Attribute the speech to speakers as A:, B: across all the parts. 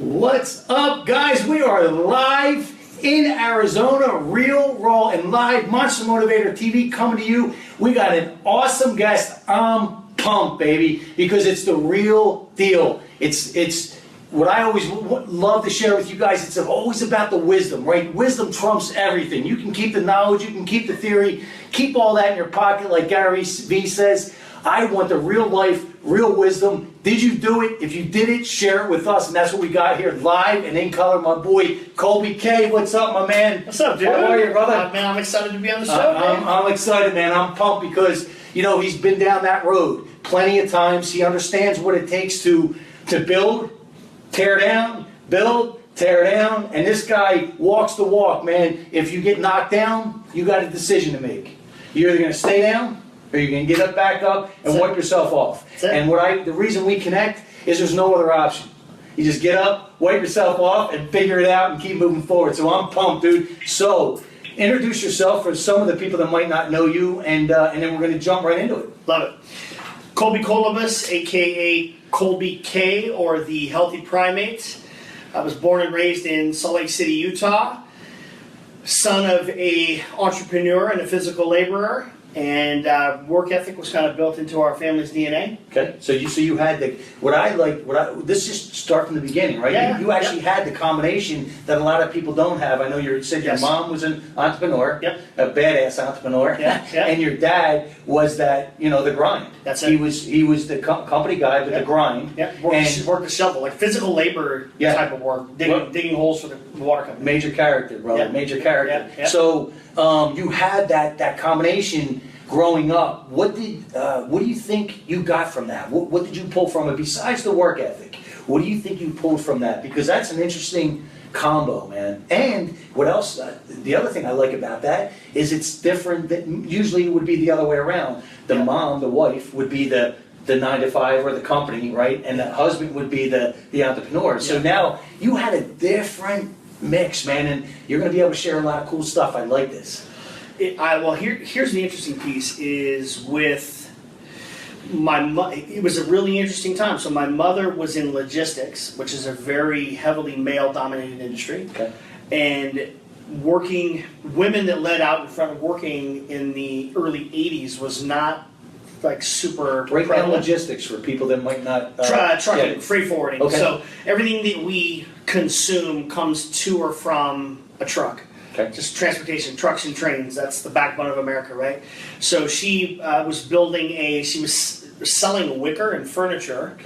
A: What's up, guys? We are live in Arizona, real, raw, and live. Monster Motivator TV coming to you. We got an awesome guest. I'm pumped, baby, because it's the real deal. It's what I always love to share with you guys. It's always about the wisdom, right? Wisdom trumps everything. You can keep the knowledge, you can keep the theory, keep all that in your pocket, like Gary V says. I want the real life, real wisdom. Did you do it? If you did it, share it with us. And that's what we got here live and in color. My boy, Kolby K. What's up, my man?
B: What's up, dude?
A: How are you, brother?
B: Man, I'm excited to be on the show,
A: I'm excited, man. I'm pumped because, you know, he's been down that road plenty of times. He understands what it takes to build, tear down, build, tear down. And this guy walks the walk, man. If you get knocked down, you got a decision to make. You're either going to stay down, or you can get up, back up, and wipe yourself off. And the reason we connect is there's no other option. You just get up, wipe yourself off, and figure it out and keep moving forward. So I'm pumped, dude. So introduce yourself for some of the people that might not know you, and then we're going to jump right into it.
B: Love it. Kolby Kolibas, a.k.a. Kolby K, or the Healthy Primate. I was born and raised in Salt Lake City, Utah. Son of an entrepreneur and a physical laborer. And work ethic was kind of built into our family's DNA.
A: Okay, so you had this just start from the beginning, right?
B: Yeah,
A: you actually had the combination that a lot of people don't have. I know you said your mom was an entrepreneur, a badass entrepreneur, and your dad was that, you know, the grind.
B: That's it.
A: He was the company guy with the grind.
B: Yeah, worked the shovel, like physical labor type of work, digging holes for the water company.
A: Major character, brother, major character. So you had that combination growing up. What do you think you got from that? What did you pull from it besides the work ethic? What do you think you pulled from that? Because that's an interesting combo, man. And what else? The other thing I like about that is it's different. Usually it would be the other way around. The mom, the wife, would be the 9 to 5 or the company, right? And the husband would be the entrepreneur. So now you had a different mix, man, and you're going to be able to share a lot of cool stuff. I like this.
B: Here's the interesting piece is with it was a really interesting time. So my mother was in logistics, which is a very heavily male-dominated industry.
A: Okay.
B: And women that led out in front of working in the early 80s was not like super
A: break down logistics for people that might not
B: trucking, freight forwarding. Okay. So everything that we consume comes to or from a truck.
A: Okay.
B: Just transportation, trucks and trains. That's the backbone of America, right? So she was selling wicker and furniture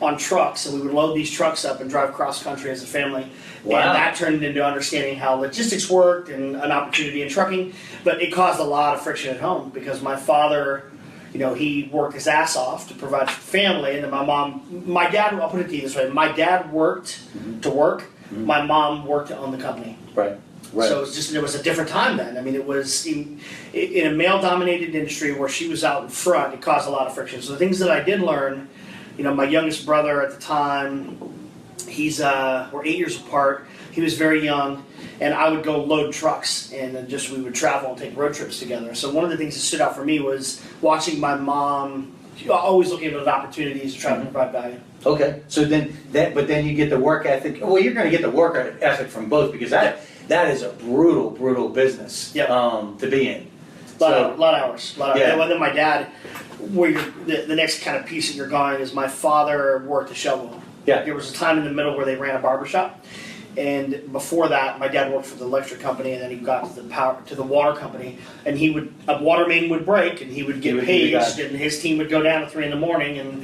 B: on trucks, and we would load these trucks up and drive cross country as a family.
A: Wow.
B: And that turned into understanding how logistics worked and an opportunity in trucking. But it caused a lot of friction at home because my father, you know, he worked his ass off to provide for the family, and then my dad, I'll put it to you this way, my dad worked to work, my mom worked to own the company.
A: Right. Right.
B: So it was a different time then. I mean, it was in a male-dominated industry where she was out in front. It caused a lot of friction. So the things that I did learn, you know, my youngest brother at the time, we're 8 years apart. He was very young, and I would go load trucks, and then we would travel and take road trips together. So one of the things that stood out for me was watching my mom always looking at opportunities to try to provide value.
A: Okay. So then you get the work ethic. Well, you're going to get the work ethic from both because that is a brutal business to be in.
B: A lot of hours. And then my dad, the next kind of piece that you're going is my father worked a shovel.
A: Yeah.
B: There was a time in the middle where they ran a barbershop. And before that, my dad worked for the electric company, and then he got to the water company. And a water main would break, and he would get paged, and his team would go down at 3 in the morning and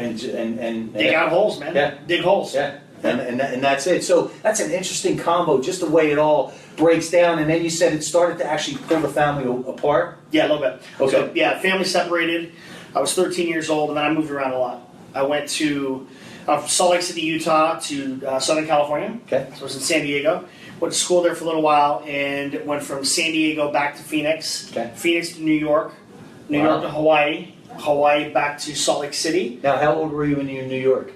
B: dig out holes, man.
A: Yeah.
B: Dig holes.
A: Yeah. And that's it. So that's an interesting combo, just the way it all breaks down. And then you said it started to actually pull the family apart?
B: Yeah, a little bit.
A: Okay.
B: So, family separated. I was 13 years old, and then I moved around a lot. I went from Salt Lake City, Utah to Southern California.
A: Okay.
B: So I was in San Diego. Went to school there for a little while, and went from San Diego back to Phoenix. Okay. Phoenix to New York. New York to Hawaii. Hawaii back to Salt Lake City.
A: Now, how old were you when you were in New York?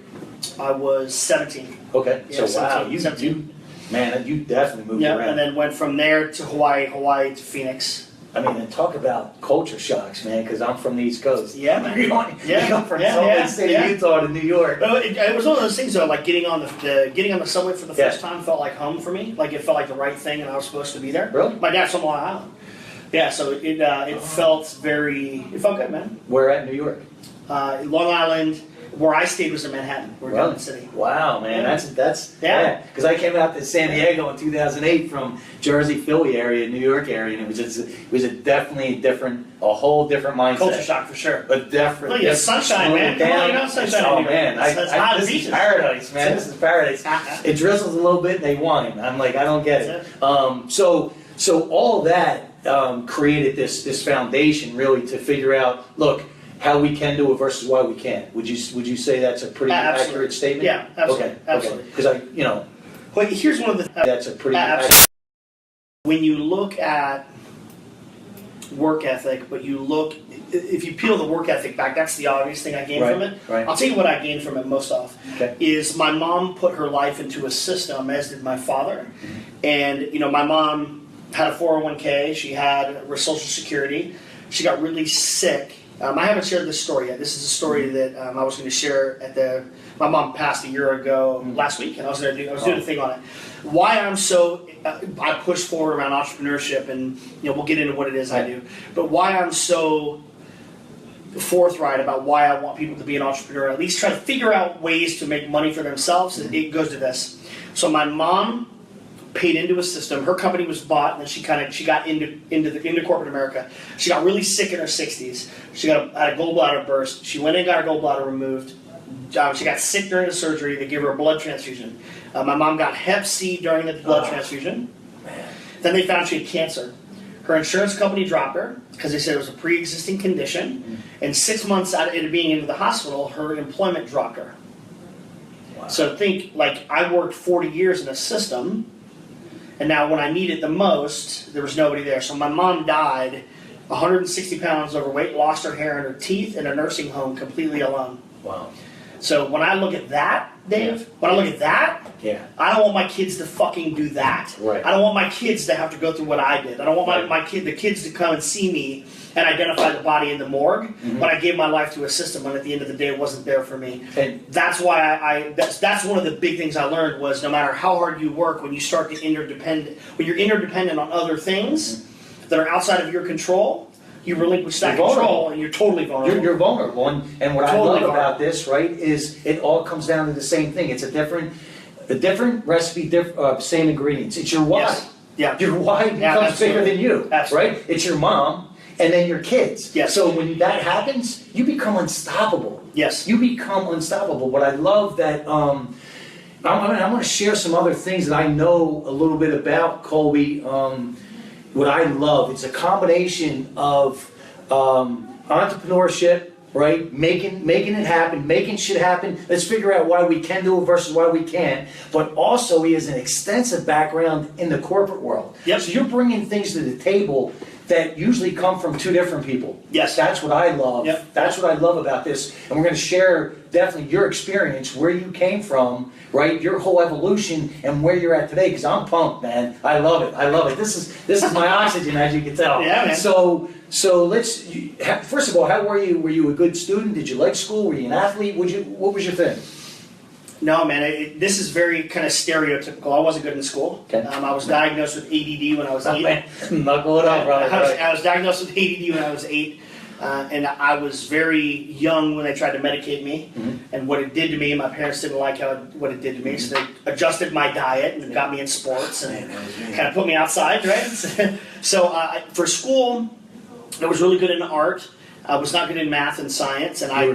B: I was 17.
A: Okay.
B: Yeah,
A: so wow, you definitely moved around.
B: And then went from there to Hawaii to Phoenix.
A: I mean, and talk about culture shocks, man, because I'm from the East Coast.
B: Yeah, man.
A: You come from Salt Lake City, Utah to New York.
B: Well, it was one of those things though, like getting on the subway for the first time felt like home for me. Like it felt like the right thing, and I was supposed to be there.
A: Really?
B: My dad's from Long Island. Yeah, so it felt good, man.
A: Where at New York?
B: Long Island. Where I stayed was in Manhattan. We're down in the city.
A: Wow, man, that's
B: yeah.
A: Because I came out to San Diego in 2008 from Jersey, Philly area, New York area, and it was definitely a whole different mindset.
B: Culture shock for sure.
A: But definitely.
B: Look, it's sunshine, man. Come on, you know sunshine.
A: Oh man,
B: this
A: is paradise, man. This is paradise. It drizzles a little bit and they whine. I'm like, I don't get it. So all that created this foundation really to figure out, look, how we can do it versus why we can't. Would you say that's a pretty accurate statement?
B: Yeah, absolutely.
A: Okay,
B: absolutely.
A: Because
B: Well, here's one of the.
A: That's a pretty.
B: When you look at work ethic, but if you peel the work ethic back, that's the obvious thing I gained from it.
A: Right.
B: I'll tell you what I gained from it most off.
A: Okay.
B: Is my mom put her life into a system, as did my father. And my mom had a 401k. She had Social Security. She got really sick. I haven't shared this story yet. This is a story that I was going to share my mom passed a year ago last week, and I was doing a thing on it. Why I'm so I push forward around entrepreneurship, and we'll get into what it is I do. But why I'm so forthright about why I want people to be an entrepreneur, at least try to figure out ways to make money for themselves. It goes to this. So my mom paid into a system. Her company was bought, and then she got into corporate America. She got really sick in her 60s. She had a gallbladder burst. She went and got her gallbladder removed. She got sick during the surgery. They gave her a blood transfusion. My mom got Hep C during the blood transfusion. Then they found she had cancer. Her insurance company dropped her because they said it was a pre-existing condition. And 6 months out of it being into the hospital, her employment dropped her. Wow. So think, I worked 40 years in a system. And now when I needed the most, there was nobody there. So my mom died 160 pounds overweight, lost her hair and her teeth in a nursing home completely alone.
A: Wow.
B: So when I look at that, Dave, I don't want my kids to fucking do that.
A: Right.
B: I don't want my kids to have to go through what I did. I don't want the kids to come and see me and identify the body in the morgue when I gave my life to a system when at the end of the day it wasn't there for me.
A: And
B: that's why that's one of the big things I learned was no matter how hard you work, when you're interdependent on other things that are outside of your control, you relinquish that control and you're totally vulnerable.
A: You're vulnerable. And what I love about this, right, is it all comes down to the same thing. It's a different recipe, same ingredients. It's your why.
B: Yes. Yeah.
A: Your why becomes bigger than you, right? It's your mom and then your kids.
B: Yes.
A: So when that happens, you become unstoppable.
B: Yes.
A: You become unstoppable. But I love that. I'm going to share some other things that I know a little bit about Kolby. What I love, it's a combination of entrepreneurship, right? Making it happen, making shit happen. Let's figure out why we can do it versus why we can't. But also, he has an extensive background in the corporate world.
B: Yep.
A: So you're bringing things to the table that usually come from two different people.
B: Yes.
A: That's what I love.
B: Yep.
A: That's what I love about this. And we're going to share definitely your experience, where you came from, right? Your whole evolution and where you're at today. Because I'm pumped, man. I love it. I love it. This is my oxygen, as you can tell.
B: Yeah, man.
A: So first of all, how were you? Were you a good student? Did you like school? Were you an athlete? What was your thing?
B: No, man, this is very kind of stereotypical. I wasn't good in school.
A: Okay.
B: I was diagnosed with ADD when I was 8.
A: Knuckle it up, brother.
B: I was diagnosed with ADD when I was 8. And I was very young when they tried to medicate me. And what it did to me, my parents didn't like what it did to me. So they adjusted my diet and got me in sports and kind of put me outside, right? So for school, I was really good in art. I was not good in math and science, and I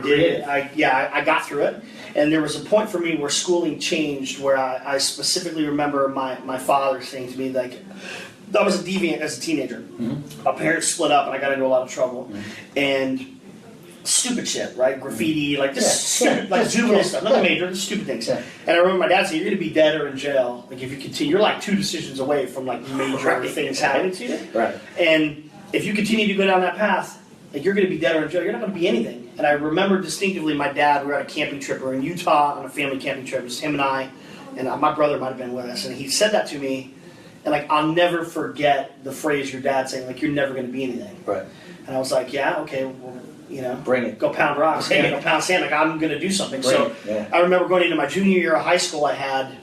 B: got through it. And there was a point for me where schooling changed, where I specifically remember my father saying to me, like, I was a deviant as a teenager. My parents split up, and I got into a lot of trouble. And stupid shit, right? Graffiti, stupid, juvenile stuff, nothing major, just stupid things. And I remember my dad saying, "You're going to be dead or in jail. Like if you continue, you're like 2 decisions away from like major things happening to you.
A: Right.
B: And if you continue to go down that path, like you're going to be dead or in jail. You're not going to be anything." And I remember distinctively my dad. We were at a camping trip. We were in Utah on a family camping trip. Just him and I, and my brother might have been with us. And he said that to me, And like, I'll never forget the phrase your dad saying, like, you're never going to be anything.
A: Right.
B: And I was like, yeah, okay, well, you know,
A: Bring it.
B: go pound rocks,
A: Bring it.
B: go pound sand. Like, I'm going to do something.
A: Bring
B: So
A: it, yeah.
B: I remember going into my junior year of high school, I had,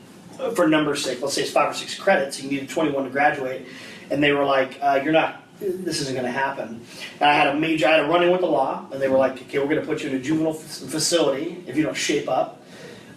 B: for numbers sake, let's say it's 5 or 6 credits, you needed 21 to graduate. And they were like, this isn't going to happen. And I had a run-in with the law, and they were like, okay, we're going to put you in a juvenile facility if you don't shape up.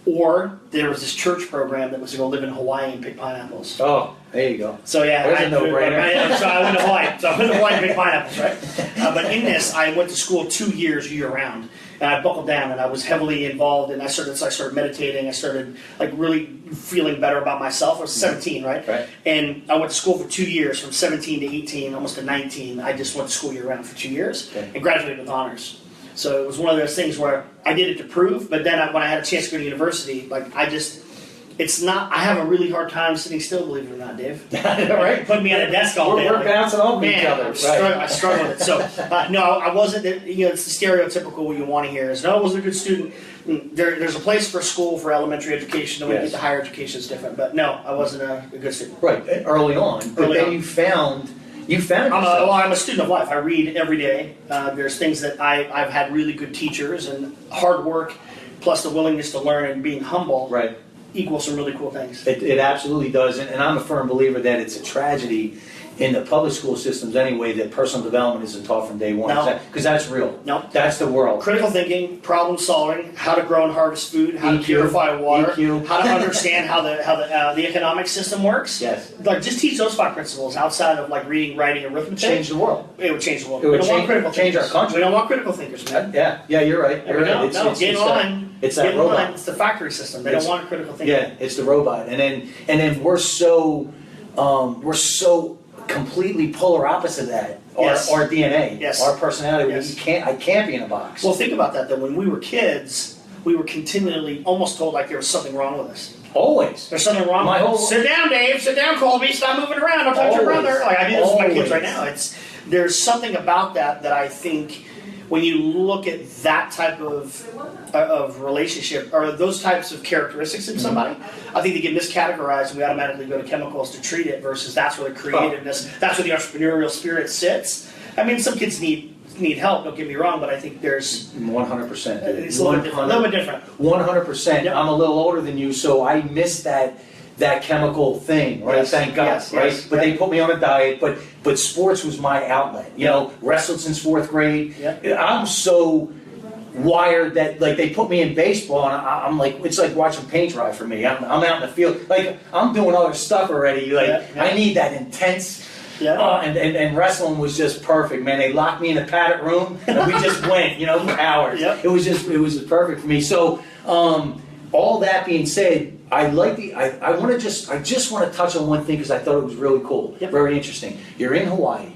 B: Or there was this church program that was to go live in Hawaii and pick pineapples.
A: Oh, there you go.
B: So yeah,
A: There's a no-brainer.
B: So I went to Hawaii. So I went to Hawaii and picked pineapples, right? But in this, I went to school 2 years year-round. And I buckled down, and I was heavily involved, and I started meditating. I started like really feeling better about myself. I was 17, right?
A: Right.
B: And I went to school for 2 years, from 17 to 18, almost to 19. I just went to school year-round for 2 years and graduated with honors. So it was one of those things where I did it to prove, but then when I had a chance to go to university, like I have a really hard time sitting still, believe it or not, Dave.
A: Right.
B: Put me at a desk all day.
A: We're bouncing off
B: Man,
A: each other.
B: I struggle with it. So, no, I wasn't, it's the stereotypical what you want to hear is, no, I wasn't a good student. There's a place for school for elementary education, and when you get to higher education, it's different. But no, I wasn't a good student.
A: Right, early on. But then you found yourself.
B: I'm a student of life. I read every day. There's things that I've had really good teachers, and hard work, plus the willingness to learn and being humble,
A: Right.
B: equals some really cool things.
A: It absolutely does, and I'm a firm believer that it's a tragedy in the public school systems anyway that personal development isn't taught from day one.
B: No.
A: Because that's real.
B: No.
A: That's the world.
B: Critical thinking, problem solving, how to grow and harvest food, how to
A: EQ,
B: purify water,
A: EQ.
B: how to understand how the economic system works.
A: Yes.
B: Like, just teach those 5 principles outside of like reading, writing, arithmetic.
A: Change the world.
B: It would change the world.
A: It would
B: we don't want critical
A: change our
B: thinkers.
A: country.
B: We don't want critical thinkers, man.
A: Yeah, you're right. You're right.
B: Get in line.
A: It's that
B: Get in
A: robot.
B: line. It's the factory system. They don't want critical thinking.
A: Yeah, it's the robot, and then we're so completely polar opposite of that.
B: Yes.
A: Our DNA,
B: Yes.
A: our personality.
B: Yes.
A: I can't be in a box.
B: Well, think about that. Then, when we were kids, we were continually almost told like there was something wrong with us.
A: Always.
B: There's something wrong. Sit down, Dave. Sit down, Kolby. Stop moving around. Don't touch your brother. Like, I do this with my kids right now. There's something about that I think when you look at that type of relationship or those types of characteristics in somebody, I think they get miscategorized and we automatically go to chemicals to treat it versus that's where the creativeness, that's where the entrepreneurial spirit sits. I mean, some kids need help, don't get me wrong, but I think there's
A: 100%.
B: It's a little bit different.
A: 100%.
B: Yep.
A: I'm a little older than you, so I missed that chemical thing, right?
B: Yes.
A: Thank God,
B: Yes,
A: right?
B: yes.
A: But they put me on a diet, but sports was my outlet. You know, wrestled since 4th grade.
B: Yep.
A: I'm so wired that like they put me in baseball and I'm like, it's like watching paint dry for me. I'm out in the field, like I'm doing other stuff already. Like I need that intense. And wrestling was just perfect, man. They locked me in a padded room and we just went, for hours. It was just perfect for me. So all that being said, I just want to touch on one thing because I thought it was really cool, very interesting. You're in Hawaii,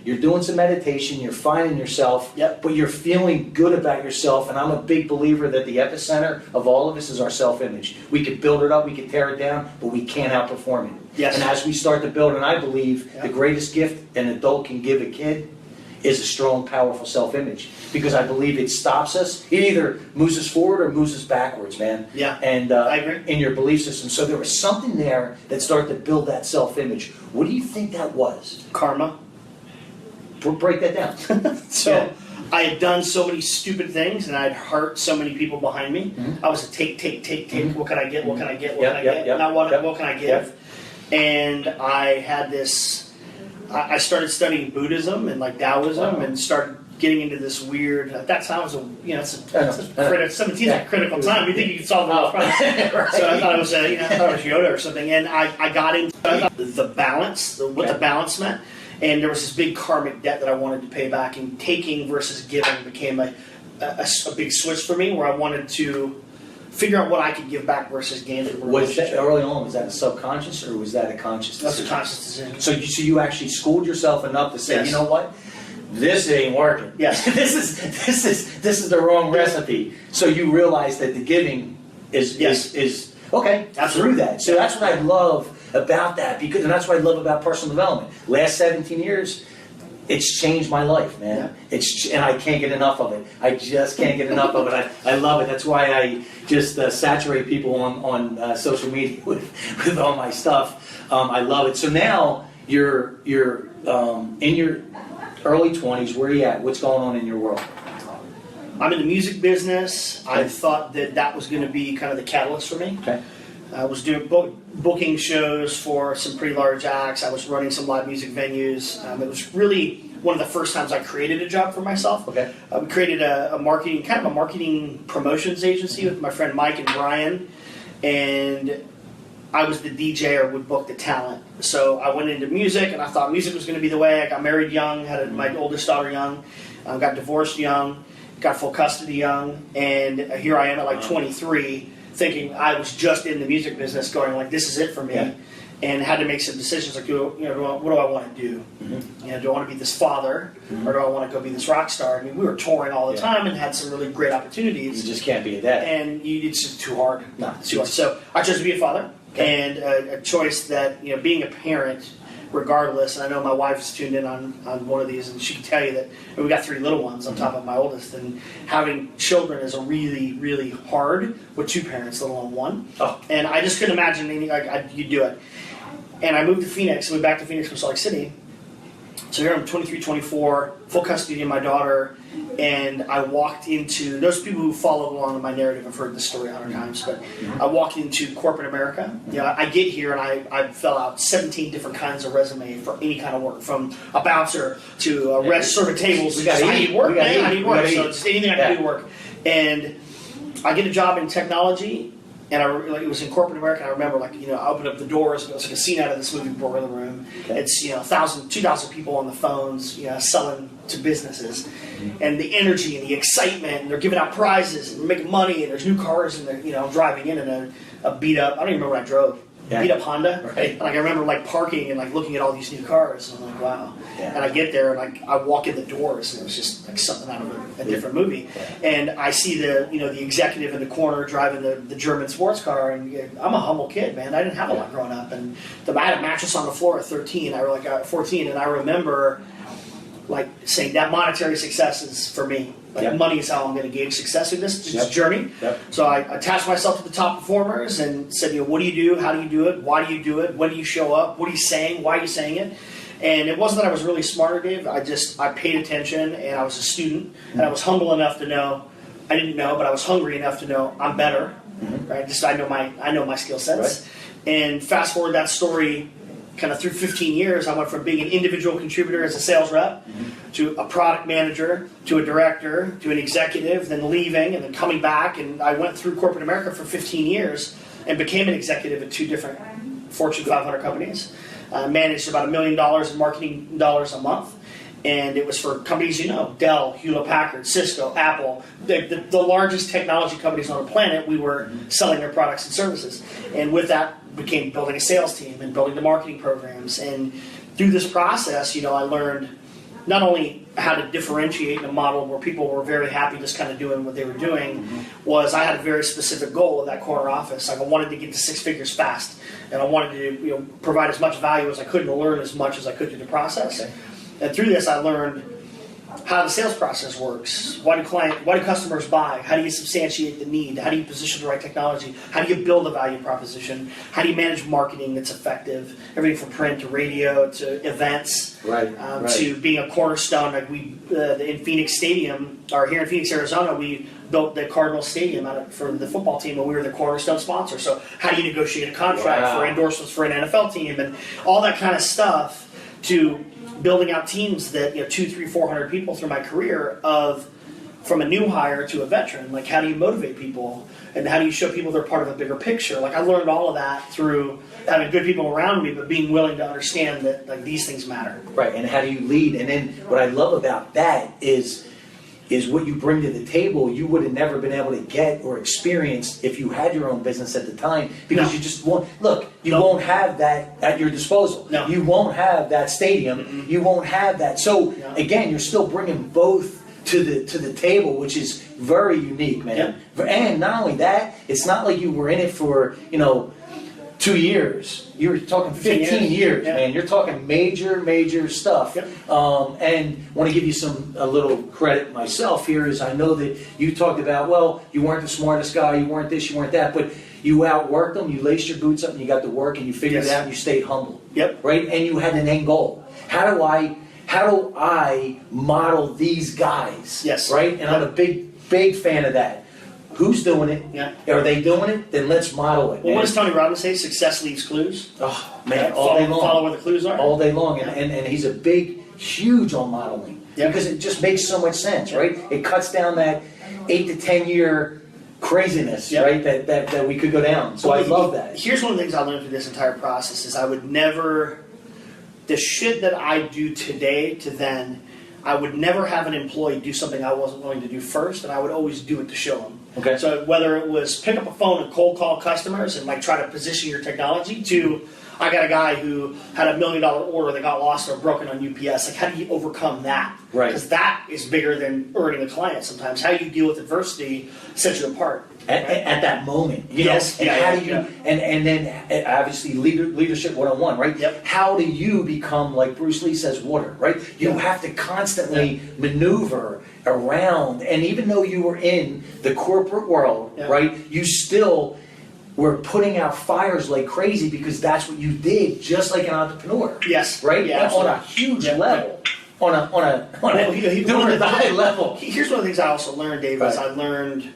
A: you're doing some meditation, you're finding yourself, but you're feeling good about yourself. And I'm a big believer that the epicenter of all of us is our self-image. We could build it up, we could tear it down, but we can't outperform it.
B: Yes.
A: And as we start to build, and I believe the greatest gift an adult can give a kid is a strong, powerful self-image. Because I believe it stops us. It either moves us forward or moves us backwards, man.
B: Yeah,
A: and
B: I agree.
A: In your belief system. So there was something there that started to build that self-image. What do you think that was?
B: Karma.
A: Break that down.
B: So I had done so many stupid things and I'd hurt so many people behind me. I was a take. What can I get? What can I get? What can I get? Not what can I give? And I had this... I started studying Buddhism and like Taoism and started getting into this weird. At that time, it was it's 17 is a critical time. You think you can solve the world's problems? Right. So I thought it was Yoda or something. And I got into the balance, what the balance meant. And there was this big karmic debt that I wanted to pay back. And taking versus giving became a big switch for me, where I wanted to figure out what I could give back versus gain from a relationship.
A: Early on, was that a subconscious or was that a conscious decision?
B: That's a conscious decision.
A: So you actually schooled yourself enough to say, you know what? This ain't working.
B: Yes.
A: this is the wrong recipe. So you realize that the giving is okay. Through that. So that's what I love about that, and that's what I love about personal development. Last 17 years, it's changed my life, man.
B: Yeah.
A: And I can't get enough of it. I just can't get enough of it. I love it. That's why I just saturate people on social media with all my stuff. I love it. So now you're in your early 20s. Where are you at? What's going on in your world?
B: I'm in the music business. I thought that was going to be kind of the catalyst for me.
A: Okay.
B: I was doing booking shows for some pretty large acts. I was running some live music venues. It was really one of the first times I created a job for myself.
A: Okay.
B: We created a marketing promotions agency with my friend Mike and Brian, and I was the DJ or would book the talent. So I went into music, and I thought music was going to be the way. I got married young, had my oldest daughter young, got divorced young, got full custody young, and here I am at like 23, thinking I was just in the music business, going like, this is it for me, and had to make some decisions like, what do I want to do? Do I want to be this father, or do I want to go be this rock star? I mean, we were touring all the time and had some really great opportunities.
A: You just can't be a dad.
B: And it's just too hard.
A: No,
B: it's too hard. So I chose to be a father, and a choice that, being a parent, regardless, and I know my wife's tuned in on one of these, and she can tell you that we got 3 little ones on top of my oldest, and having children is a really, really hard with 2 parents, let alone 1.
A: Oh.
B: And I just couldn't imagine you do it. And I moved to Phoenix, moved back to Phoenix from Salt Lake City. So here I'm 23, 24, full custody of my daughter, and I walked into, those people who follow along in my narrative have heard this story 100 times, but I walked into corporate America. I get here and I fill out 17 different kinds of resume for any kind of work, from a bouncer to a rest serving tables. I need work, man. I need work. So just anything I can do to work. And I get a job in technology. And it was in corporate America. And I remember, I opened up the doors, and it was like a scene out of this movie, Boiler Room. Okay. It's 1,000, 2,000 people on the phones, selling to businesses, and the energy and the excitement. And they're giving out prizes and making money. And there's new cars, and they're driving in a beat up. I don't even remember what I drove. Beat up Honda.
A: Right.
B: And I remember parking and looking at all these new cars. And I'm like, wow. Yeah. And I get there and I walk in the doors, and it was just like something out of a different movie. Yeah. And I see the executive in the corner driving the German sports car, and I'm a humble kid, man. I didn't have a lot growing up, and I had a mattress on the floor at 13. I was 14, and I remember saying that monetary success is for me. Money is how I'm going to gauge success in this journey. Yep. So I attached myself to the top performers and said, what do you do? How do you do it? Why do you do it? When do you show up? What are you saying? Why are you saying it? And it wasn't that I was really smart, Dave. I paid attention, and I was a student, and I was humble enough to know, I didn't know, but I was hungry enough to know I'm better. Right? I know my skill sets. Right. And fast forward that story, kind of through 15 years, I went from being an individual contributor as a sales rep to a product manager, to a director, to an executive, then leaving, and then coming back. And I went through corporate America for 15 years and became an executive at 2 different Fortune 500 companies. Managed about $1 million in marketing dollars a month. And it was for companies Dell, Hewlett-Packard, Cisco, Apple, the largest technology companies on the planet. We were selling their products and services. And with that became building a sales team and building the marketing programs. And through this process, I learned not only how to differentiate in a model where people were very happy just kind of doing what they were doing, was I had a very specific goal of that corner office. I wanted to get to 6 figures fast, and I wanted to provide as much value as I could and learn as much as I could through the process. Okay. And through this, I learned how the sales process works. Why do customers buy? How do you substantiate the need? How do you position the right technology? How do you build a value proposition? How do you manage marketing that's effective? Everything from print to radio to events, to being a cornerstone. In Phoenix Stadium, or here in Phoenix, Arizona, we built the Cardinal Stadium for the football team, and we were the cornerstone sponsor. So how do you negotiate a contract for endorsements for an NFL team, and all that kind of stuff, to building out teams that 200, 300, 400 people through my career, from a new hire to a veteran. How do you motivate people, and how do you show people they're part of a bigger picture? I learned all of that through having good people around me, but being willing to understand that these things matter. Right,
A: and how do you lead? And then what I love about that is what you bring to the table you would have never been able to get or experience if you had your own business at the time, because you just won't won't have that at your disposal.
B: No.
A: You won't have that stadium. You won't have that. So again, you're still bringing both to the table, which is very unique, man. And not only that, it's not like you were in it for 2 years. You're talking 15 years,
B: yeah.
A: man. You're talking major stuff.
B: Yep.
A: And want to give you a little credit myself here is I know that you talked about, well, you weren't the smartest guy, you weren't this, you weren't that, but you outworked them, you laced your boots up and you got to work and you figured it out and you stayed humble.
B: Yep.
A: Right? And you had an end goal. How do I model these guys?
B: Yes.
A: Right? And I'm a big fan of that. Who's doing it?
B: Yeah.
A: Are they doing it? Then let's model it.
B: Well, what does Tony Robbins say? Success leaves clues.
A: Oh man,
B: Right?
A: all day long.
B: Follow where the clues are.
A: All day long, and he's a huge on modeling because it just makes so much sense, right? It cuts down that 8 to 10 year craziness, right? That we could go down. So I love that.
B: Here's one of the things I learned through this entire process is I would never, the shit that I do today to then, I would never have an employee do something I wasn't willing to do first, and I would always do it to show them.
A: Okay.
B: So whether it was pick up a phone and cold call customers and like try to position your technology to, I got a guy who had $1 million order that got lost or broken on UPS. Like, how do you overcome that?
A: Right.
B: Because that is bigger than earning a client sometimes. How you deal with adversity sets you apart.
A: At that moment, you
B: Yes.
A: know, and
B: Yeah,
A: how do you, and then obviously leadership 101, right?
B: Yep.
A: How do you become, like Bruce Lee says, water, right? You have to constantly maneuver around, and even though you were in the corporate world, right, you still were putting out fires like crazy because that's what you did, just like an entrepreneur.
B: Yes.
A: Right?
B: Yeah,
A: on a huge level. On a doing it at the high level.
B: Here's one of the things I also learned, Dave, is I learned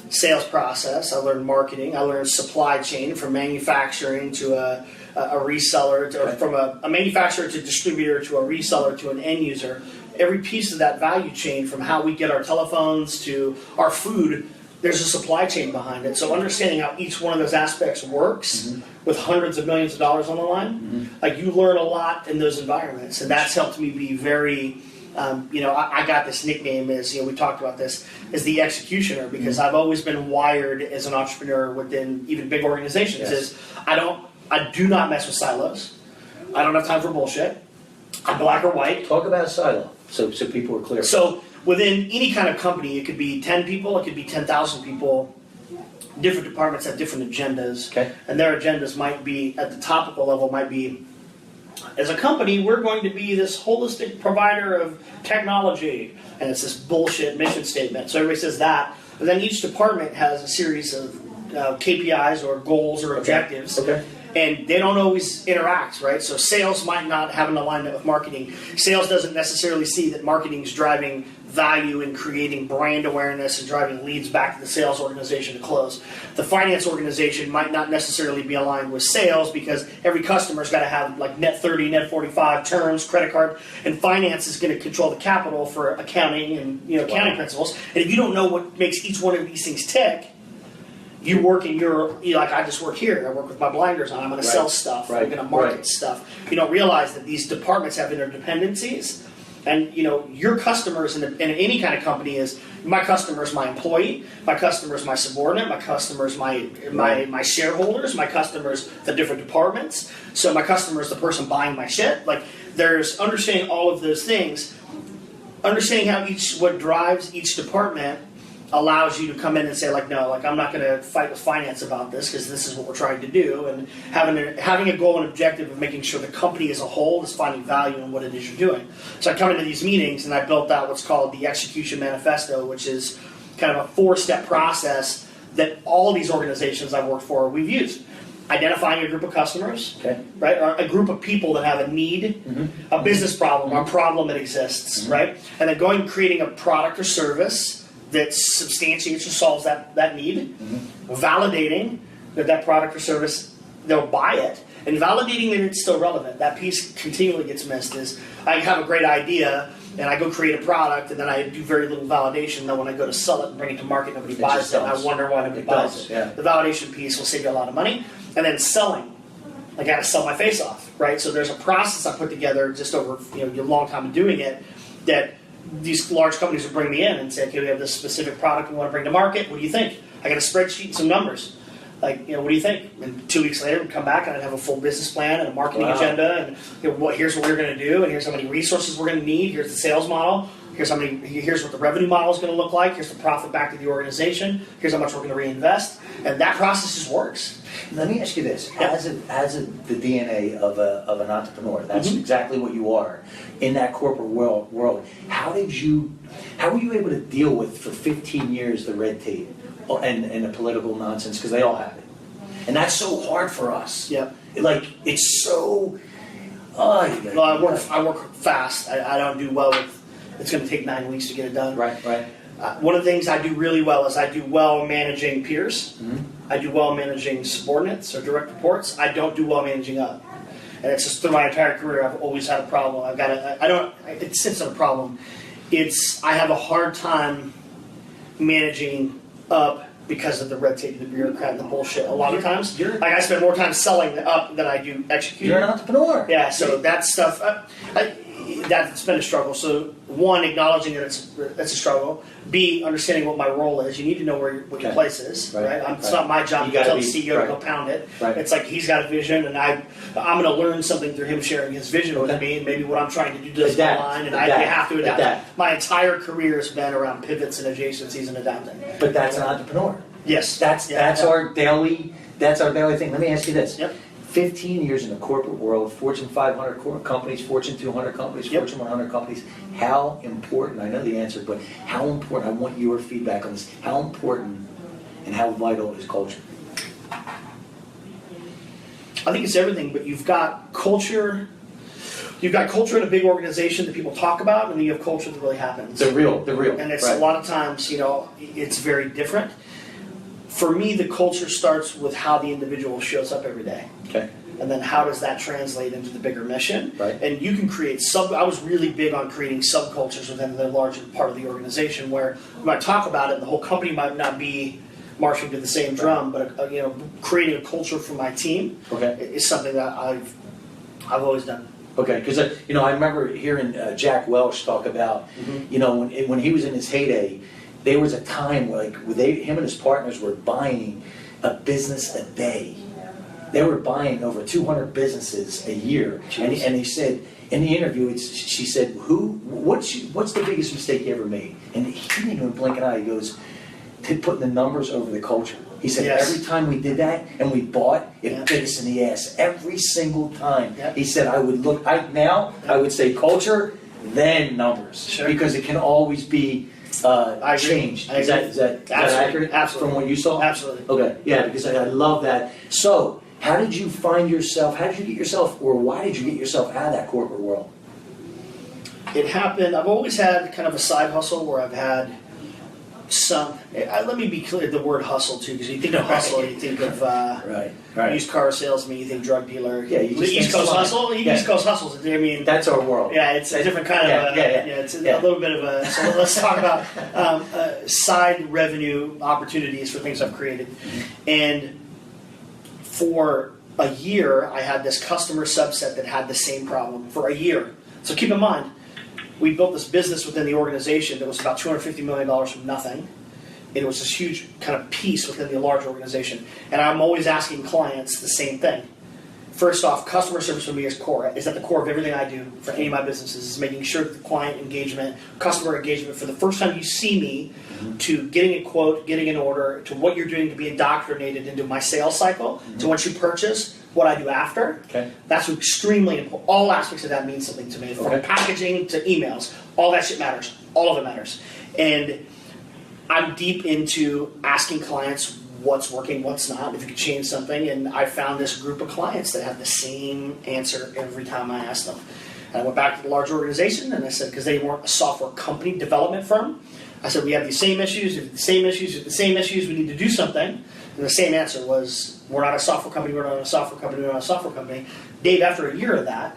B: sales process, I learned marketing, I learned supply chain from manufacturing to a reseller, to, from a manufacturer to distributor to a reseller to an end user. Every piece of that value chain, from how we get our telephones to our food, there's a supply chain behind it. So understanding how each one of those aspects works with hundreds of millions of dollars on the line, like you learn a lot in those environments, and that's helped me be very. I got this nickname as, we talked about this, as the executioner, because I've always been wired as an entrepreneur within even big organizations.
A: Yes.
B: Is I do not mess with silos. I don't have time for bullshit. I'm black or white.
A: Talk about a silo, so people are clear.
B: So within any kind of company, it could be 10 people, it could be 10,000 people. Different departments have different agendas, and their agendas might be, at the topical level, might be, as a company, we're going to be this holistic provider of technology, and it's this bullshit mission statement. So everybody says that, but then each department has a series of KPIs or goals or objectives, and they don't always interact, right? So sales might not have an alignment with marketing. Sales doesn't necessarily see that marketing is driving value in creating brand awareness and driving leads back to the sales organization to close. The finance organization might not necessarily be aligned with sales because every customer's got to have like net 30, net 45 terms, credit card, and finance is going to control the capital for accounting and accounting principles. And if you don't know what makes each one of these things tick, you work in like I just work here. I work with my blinders on. I'm going to sell stuff. I'm going to market stuff. You don't realize that these departments have interdependencies. And your customers in any kind of company is, my customer is my employee, my customer is my subordinate, my customer is my shareholders, my customer is the different departments. So my customer is the person buying my shit. Like, there's understanding all of those things, understanding how what drives each department allows you to come in and say, like, no, like, I'm not going to fight with finance about this because this is what we're trying to do, and having a goal and objective of making sure the company as a whole is finding value in what it is you're doing. So I come into these meetings and I built out what's called the Execution Manifesto, which is kind of a 4-step process that all these organizations I've worked for we've used. Identifying a group of customers, right, or a group of people that have a need, a business problem, a problem that exists, right, and then creating a product or service that substantiates or solves that need, validating that product or service, they'll buy it, and validating that it's still relevant. That piece continually gets missed. Is I have a great idea, and I go create a product, and then I do very little validation. Then when I go to sell it and bring it to market, nobody buys it, and I wonder why nobody buys it. Yeah. The validation piece will save you a lot of money. And then selling. I got to sell my face off, right? So there's a process I put together just over your long time of doing it, that these large companies would bring me in and say, okay, we have this specific product we want to bring to market. What do you think? I got a spreadsheet and some numbers. Like, what do you think? And 2 weeks later, we'd come back and I'd have a full business plan and a marketing agenda, and here's what we're going to do, and here's how many resources we're going to need. Here's the sales model. Here's what the revenue model is going to look like. Here's the profit back to the organization. Here's how much we're going to reinvest. And that process just works.
A: Let me ask you this: the DNA of an entrepreneur, that's exactly what you are in that corporate world. How were you able to deal with for 15 years the red tape and the political nonsense? Because they all have it, and that's so hard for us.
B: Yeah.
A: Like it's so.
B: Well, I work fast. I don't do well with. It's going to take 9 weeks to get it done.
A: Right.
B: One of the things I do really well is I do well managing peers. I do well managing subordinates or direct reports. I don't do well managing up. And it's just through my entire career, I've always had a problem. It's not a problem. I have a hard time managing up because of the red tape, the bureaucrat, and the bullshit. A lot of times, I spend more time selling the up than I do executing.
A: You're an entrepreneur.
B: Yeah, so that stuff, that's been a struggle. So one, acknowledging that it's a struggle. B, understanding what my role is. You need to know what your place is, right? It's not my job to tell the CEO to go pound it.
A: Right.
B: It's like he's got a vision, and I'm going to learn something through him sharing his vision with me, and maybe what I'm trying to do doesn't align, and I have to adapt. My entire career has been around pivots and adjacencies and adapting.
A: But that's an entrepreneur.
B: Yes.
A: That's our daily thing. Let me ask you this.
B: Yep.
A: 15 years in the corporate world, Fortune 500 companies, Fortune 200 companies, Fortune 100 companies. How important, I know the answer, but how important, I want your feedback on this, how important and how vital is culture?
B: I think it's everything, but you've got culture in a big organization that people talk about, and then you have culture that really happens.
A: The real.
B: And it's a lot of times, it's very different. For me, the culture starts with how the individual shows up every day.
A: Okay.
B: And then how does that translate into the bigger mission?
A: Right.
B: And you can create I was really big on creating subcultures within the larger part of the organization where when I talk about it, the whole company might not be marching to the same drum, but creating a culture for my team is something that I've always done.
A: Okay, because I remember hearing Jack Welch talk about, when he was in his heyday, there was a time like him and his partners were buying a business a day. They were buying over 200 businesses a year, and he said in the interview, she said, "What's the biggest mistake you ever made?" And he didn't even blink an eye. He goes, "Putting the numbers over the culture." He said, "Every time we did that and we bought, it bit us in the ass every single time." He said, "I would say culture, then numbers, because it can always be." Changed. Is that accurate?
B: Absolutely.
A: From what you saw?
B: Absolutely.
A: Okay. Yeah, because I love that. So, how did you find yourself? How did you get yourself, or why did you get yourself out of that corporate world?
B: It happened. I've always had kind of a side hustle where I've had some. Let me be clear. The word hustle too, because you think of hustle, you think of used car salesman, you think drug dealer.
A: Yeah,
B: East Coast hustle. East Coast hustles. I mean,
A: that's our world.
B: Yeah, it's a different kind of. It's a little bit of a. So let's talk about side revenue opportunities for things I've created, and for a year I had this customer subset that had the same problem for a year. So keep in mind, we built this business within the organization that was about $250 million from nothing. And it was this huge kind of piece within the large organization. And I'm always asking clients the same thing. First off, customer service for me is core. Is at the core of everything I do for any of my businesses. Is making sure that the client engagement, customer engagement, for the first time you see me, to getting a quote, getting an order, to what you're doing to be indoctrinated into my sales cycle, to once you purchase, what I do after.
A: Okay.
B: That's extremely important. All aspects of that mean something to me. From packaging to emails, all that shit matters. All of it matters. And I'm deep into asking clients what's working, what's not, if you could change something. And I found this group of clients that have the same answer every time I ask them. And I went back to the large organization and I said, because they weren't a software company development firm, I said, we have these same issues, we need to do something. And the same answer was, we're not a software company, we're not a software company. Dave, after a year of that,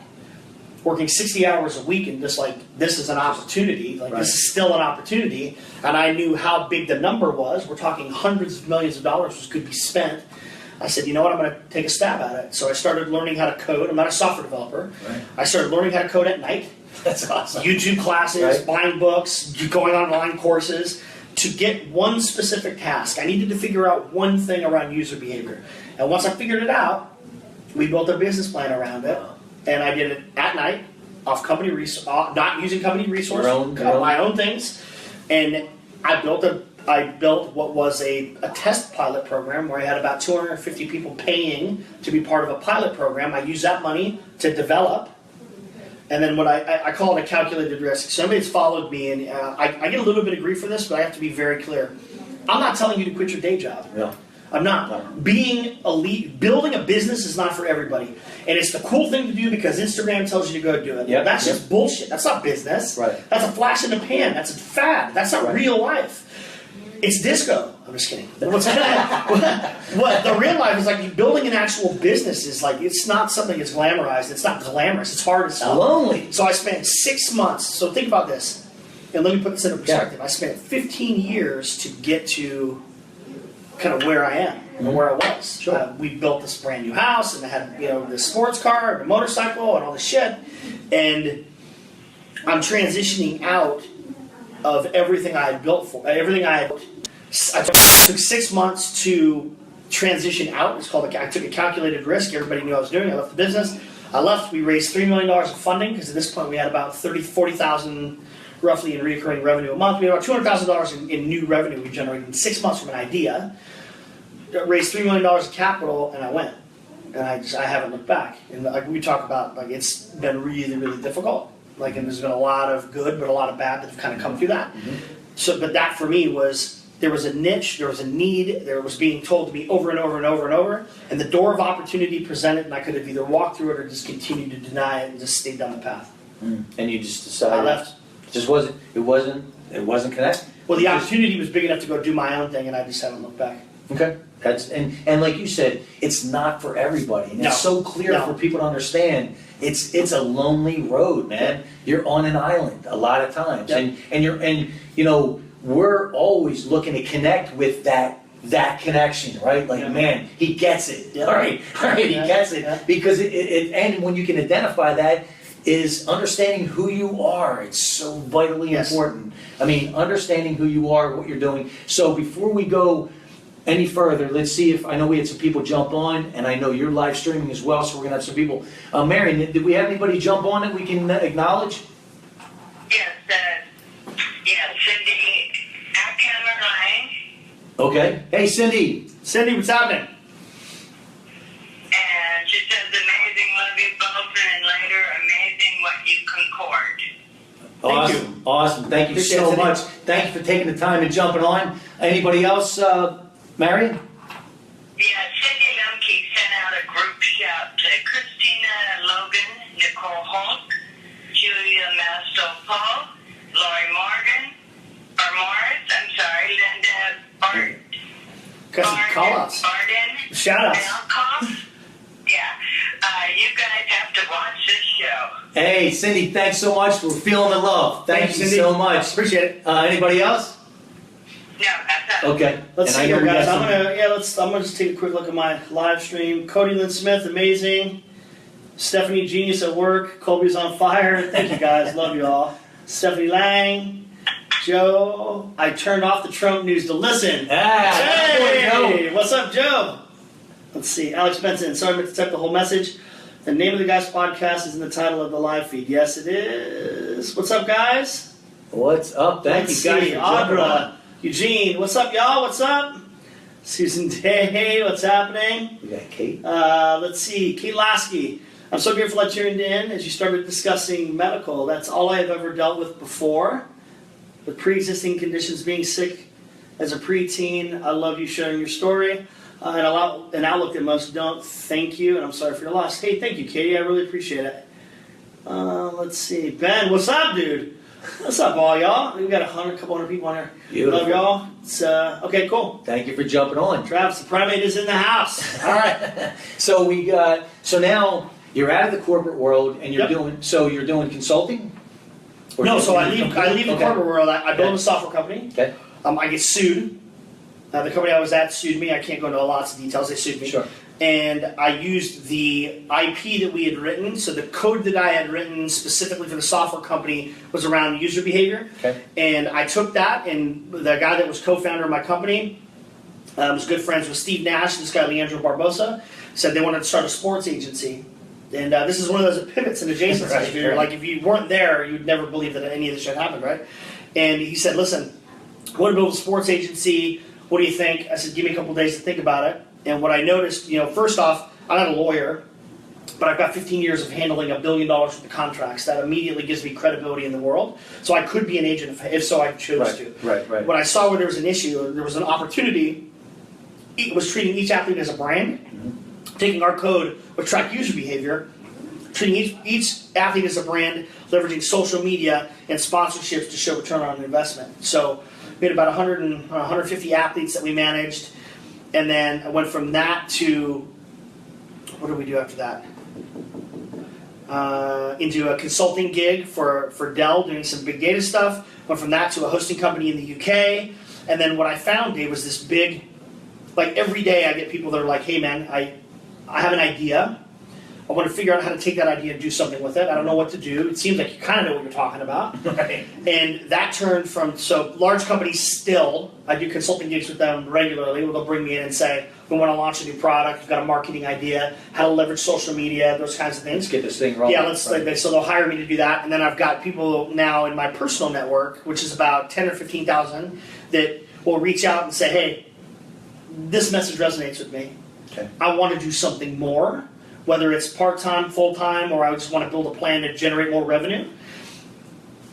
B: working 60 hours a week and just like, this is an opportunity, this is still an opportunity, and I knew how big the number was. We're talking hundreds of millions of dollars which could be spent. I said, you know what, I'm going to take a stab at it. So I started learning how to code. I'm not a software developer. I started learning how to code at night.
A: That's awesome.
B: YouTube classes, buying books, going online courses, to get one specific task. I needed to figure out one thing around user behavior. And once I figured it out, we built a business plan around it. And I did it at night, off company not using company resources, my own things. And I built a I built what was a test pilot program where I had about 250 people paying to be part of a pilot program. I used that money to develop. And then what I call it a calculated risk. Somebody's followed me, and I get a little bit of grief for this, but I have to be very clear. I'm not telling you to quit your day job.
A: Yeah.
B: I'm not.
A: No.
B: Building a business is not for everybody. And it's the cool thing to do because Instagram tells you to go do it.
A: Yep.
B: That's just bullshit. That's not business.
A: Right.
B: That's a flash in the pan. That's a fad. That's not real life. It's disco. I'm just kidding. What the real life is like, building an actual business is like, it's not something that's glamorized. It's not glamorous. It's hard as hell.
A: Lonely.
B: So I spent 6 months. So think about this. And let me put this into perspective. Yeah. I spent 15 years to get to kind of where I am and where I was.
A: Sure.
B: We built this brand new house, and I had this sports car and a motorcycle and all this shit. And I'm transitioning out of everything I had built for everything I took 6 months to transition out. It's called I took a calculated risk. Everybody knew I was doing. I left the business. I left. We raised $3 million of funding because at this point we had about 40,000 roughly in recurring revenue a month. We had about $200,000 in new revenue we generated in 6 months from an idea. Raised $3 million of capital, and I went. And I haven't looked back. And like we talk about, like, it's been really, really difficult. Like, and there's been a lot of good, but a lot of bad that have kind of come through that. Mm-hmm. So, but that for me was, there was a niche, there was a need, there was being told to me over and over and over and over, and the door of opportunity presented, and I could have either walked through it or just continued to deny it and just stayed down the path.
A: Mm. And you just decided.
B: I left.
A: It wasn't connected.
B: Well, the opportunity was big enough to go do my own thing, and I just haven't looked back.
A: Okay. That's and like you said, it's not for everybody. And
B: no.
A: It's so clear
B: No.
A: for people to understand. It's a lonely road, man. You're on an island a lot of times.
B: Yep.
A: And we're always looking to connect with that connection, right? Like,
B: yeah.
A: Man, he gets it.
B: Yep.
A: Right, he gets it.
B: Yeah.
A: Because it and when you can identify that, is understanding who you are. It's so vitally important. I mean, understanding who you are, what you're doing. So before we go any further, let's see if, I know we had some people jump on, and I know you're live streaming as well, so we're going to have some people. Marion, did we have anybody jump on that we can acknowledge?
C: Yes, Cindy at camera line.
A: Okay. Hey, Cindy.
B: Cindy, what's happening?
C: And she says, amazing, love you both, and later, amazing what you concord.
A: Awesome. Awesome. Thank you
B: Appreciate
A: so
B: it,
A: much. Thank you for taking the time and jumping on. Anybody else, Marion?
C: Yeah, Cindy Lemke sent out a group shout to Christina Logan, Nicole Hulk, Julia Masto-Paul, Lori Morgan, or Morris, I'm sorry, Linda Bart.
B: Got some call-outs.
C: Barden.
B: Shout-outs.
C: Belkoff. Yeah, you guys have to watch this show.
A: Hey, Cindy, thanks so much. We're feeling the love. Thank you
B: Cindy.
A: so much.
B: Appreciate it.
A: Anybody else?
C: No, that's all.
A: Okay.
B: Let's
A: And
B: see
A: I know
B: here,
A: we got
B: guys.
A: some-
B: I'm gonna just take a quick look at my live stream. Cody Lynn Smith, amazing. Stephanie, genius at work. Kolby's on fire. Thank you, guys. Love you all. Stephanie Lang, Joe. I turned off the Trump news to listen. Hey, what's up, Joe? Let's see. Alex Benson. Sorry, I meant to type the whole message. The name of the guy's podcast is in the title of the live feed. Yes, it is. What's up, guys?
A: What's up? Thank
B: Let's
A: you guys
B: see.
A: for jumping
B: Audra,
A: on.
B: Eugene. What's up, y'all? What's up? Susan Day. What's happening?
A: We got Kate.
B: Let's see. Kate Lasky. I'm so grateful that you tuned in as you started discussing medical. That's all I have ever dealt with before. With pre-existing conditions, being sick as a preteen. I love you sharing your story. An outlook that most don't. Thank you, and I'm sorry for your loss. Hey, thank you, Katie. I really appreciate it. Let's see. Ben, what's up, dude? What's up, all y'all? We got a couple hundred people on here.
A: Beautiful.
B: Love y'all. It's okay, cool.
A: Thank you for jumping on.
B: Travis, the primate is in the house.
A: All right. So now you're out of the corporate world, and you're doing consulting. Or
B: No,
A: you're
B: so I
A: doing
B: leave the
A: Okay.
B: corporate world. I build
A: Okay.
B: a software company.
A: Okay.
B: I get sued. The company I was at sued me. I can't go into lots of details. They sued me.
A: Sure.
B: And I used the IP that we had written. So the code that I had written specifically for the software company was around user behavior.
A: Okay.
B: And I took that, and the guy that was co-founder of my company was good friends with Steve Nash and this guy Leandro Barbosa. Said they wanted to start a sports agency. And this is one of those pivots and adjacencies.
A: Right,
B: You're
A: right.
B: Like if you weren't there, you'd never believe that any of this shit happened, right? And he said, listen, I want to build a sports agency. What do you think? I said, give me a couple days to think about it. And what I noticed, first off, I'm not a lawyer, but I've got 15 years of handling $1 billion worth of contracts. That immediately gives me credibility in the world. So I could be an agent if so I chose to.
A: Right.
B: When I saw where there was an issue, there was an opportunity, it was treating each athlete as a brand, taking our code with track user behavior, treating each athlete as a brand, leveraging social media and sponsorships to show return on investment. So we had about 150 athletes that we managed, and then I went from that to, what did we do after that? Into a consulting gig for Dell, doing some big data stuff. Went from that to a hosting company in the UK. And then what I found, Dave, was this big, like every day I get people that are like, hey man, I have an idea. I want to figure out how to take that idea and do something with it. I don't know what to do. It seems like you kind of know what you're talking about.
A: Right.
B: And that turned from, so large companies still, I do consulting gigs with them regularly, where they'll bring me in and say, we want to launch a new product, we've got a marketing idea, how to leverage social media, those kinds of things.
A: Let's get this thing rolling.
B: Yeah, so they'll hire me to do that. And then I've got people now in my personal network, which is about 10 or 15,000, that will reach out and say, hey, this message resonates with me.
A: Okay.
B: I want to do something more. Whether it's part-time, full-time, or I just want to build a plan to generate more revenue.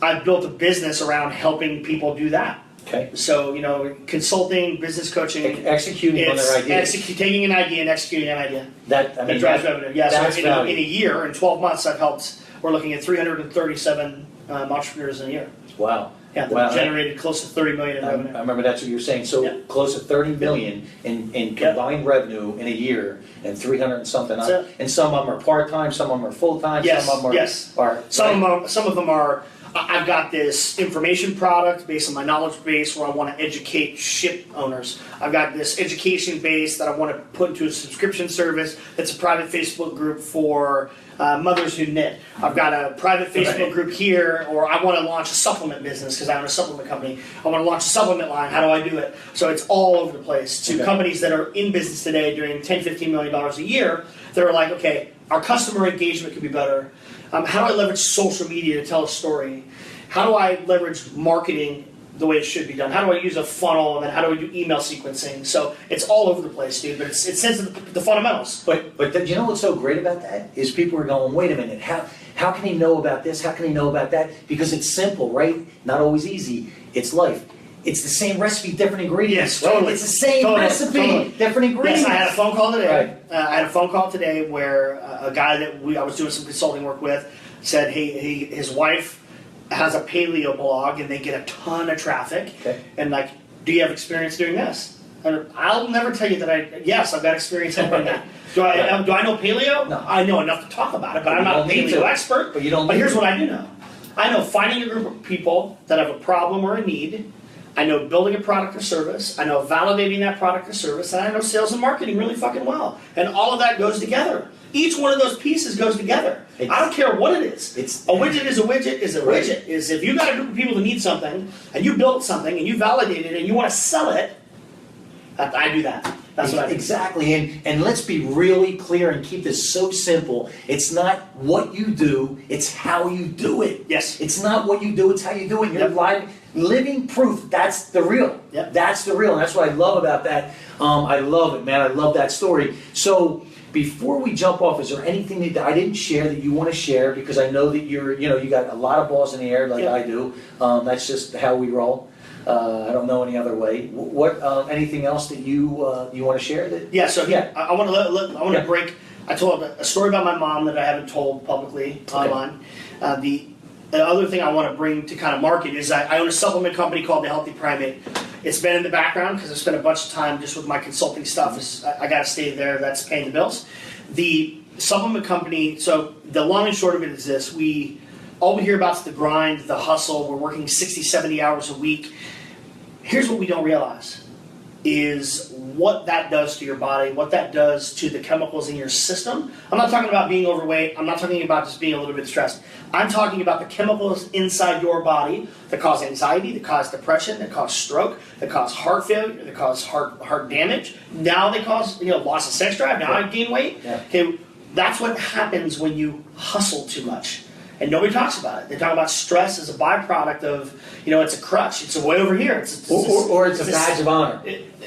B: I've built a business around helping people do that.
A: Okay.
B: So, consulting, business coaching.
A: Executing on their ideas.
B: Taking an idea and executing an idea.
A: That
B: drives revenue. Yeah,
A: that's
B: so in a year, in 12 months, we're looking at 337 entrepreneurs in a year.
A: Wow.
B: Yeah, that generated close to 30 million in revenue.
A: I remember that's what you were saying. So
B: Yeah.
A: close to 30 million in combined revenue in a year, and 300 and something.
B: That's it.
A: And some of them are part-time, some of them are full-time,
B: Yes,
A: some of them are
B: Some of them are. I've got this information product based on my knowledge base where I want to educate ship owners. I've got this education base that I want to put into a subscription service that's a private Facebook group for mothers who knit. I've got a private Facebook group here, or I want to launch a supplement business because I own a supplement company. I want to launch a supplement line. How do I do it? So it's all over the place to companies that are in business today doing $10, $15 million a year that are like, okay, our customer engagement could be better. How do I leverage social media to tell a story? How do I leverage marketing the way it should be done? How do I use a funnel, and then how do I do email sequencing? So it's all over the place, dude, but it sends the fundamentals.
A: But you know what's so great about that is people are going, wait a minute, how can he know about this? How can he know about that? Because it's simple, right? Not always easy. It's life. It's the same recipe, different ingredients.
B: Yes, totally.
A: It's the same recipe, different ingredients.
B: Yes, I had a phone call today.
A: Right.
B: I had a phone call today where a guy that I was doing some consulting work with said, hey, his wife has a paleo blog and they get a ton of traffic.
A: Okay.
B: And like, do you have experience doing this? And I'll never tell you that yes, I've got experience helping that. Do I know paleo?
A: No.
B: I know enough to talk about it, but I'm not a paleo expert.
A: But you don't.
B: But here's what I do know. I know finding a group of people that have a problem or a need. I know building a product or service. I know validating that product or service. And I know sales and marketing really fucking well. And all of that goes together. Each one of those pieces goes together. I don't care what it is. A widget is a widget is a widget. Is if you've got a group of people that need something, and you built something, and you validated it, and you want to sell it, I do that. That's what I do.
A: Exactly, and let's be really clear and keep this so simple. It's not what you do, it's how you do it.
B: Yes.
A: It's not what you do, it's how you do it. You're living proof. That's the real.
B: Yep.
A: That's the real, and that's what I love about that. I love it, man. I love that story. So before we jump off, is there anything that I didn't share that you want to share? Because I know that you got a lot of balls in the air like I do. That's just how we roll. I don't know any other way. What? Anything else that you want to share?
B: I want to break. I told a story about my mom that I haven't told publicly online. The other thing I want to bring to kind of market is I own a supplement company called The Healthy Primate. It's been in the background because I spent a bunch of time just with my consulting stuff. I got to stay there. That's paying the bills. The supplement company. So the long and short of it is this: all we hear about is the grind, the hustle. We're working 60, 70 hours a week. Here's what we don't realize is what that does to your body, what that does to the chemicals in your system. I'm not talking about being overweight. I'm not talking about just being a little bit stressed. I'm talking about the chemicals inside your body that cause anxiety, that cause depression, that cause stroke, that cause heart failure, that cause heart damage. Now they cause loss of sex drive. Now I gain weight.
A: Yeah.
B: Okay, that's what happens when you hustle too much. And nobody talks about it. They talk about stress as a byproduct of, it's a crutch. It's a way over here.
D: Or it's a badge of honor.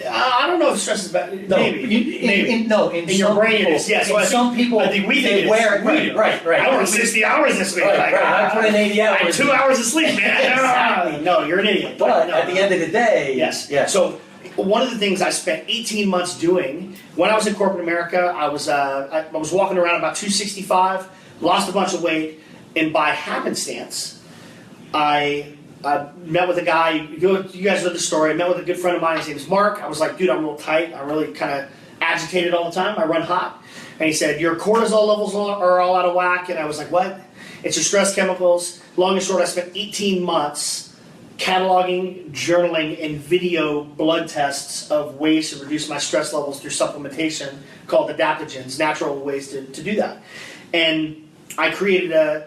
B: I don't know if stress is bad.
A: No,
B: Maybe.
A: in
B: your
A: some
B: brain
A: people,
B: it is. Yes.
A: in some people,
B: I think we
A: they
B: think
A: wear it.
B: we do.
A: Right.
B: I worked 60 hours this week.
A: Right. I put in 80 hours.
B: I had 2 hours of sleep, man.
A: Exactly.
B: No, you're an idiot.
A: But
B: No,
A: at the end of the day,
B: yes.
A: Yeah.
B: So one of the things I spent 18 months doing when I was in corporate America, I was walking around about 265, lost a bunch of weight, and by happenstance, I met with a guy. You guys know the story. I met with a good friend of mine. His name is Mark. I was like, dude, I'm real tight. I'm really kind of agitated all the time. I run hot. And he said, your cortisol levels are all out of whack. And I was like, what? It's your stress chemicals. Long and short, I spent 18 months cataloging, journaling, and video blood tests of ways to reduce my stress levels through supplementation called adaptogens, natural ways to do that. And I created an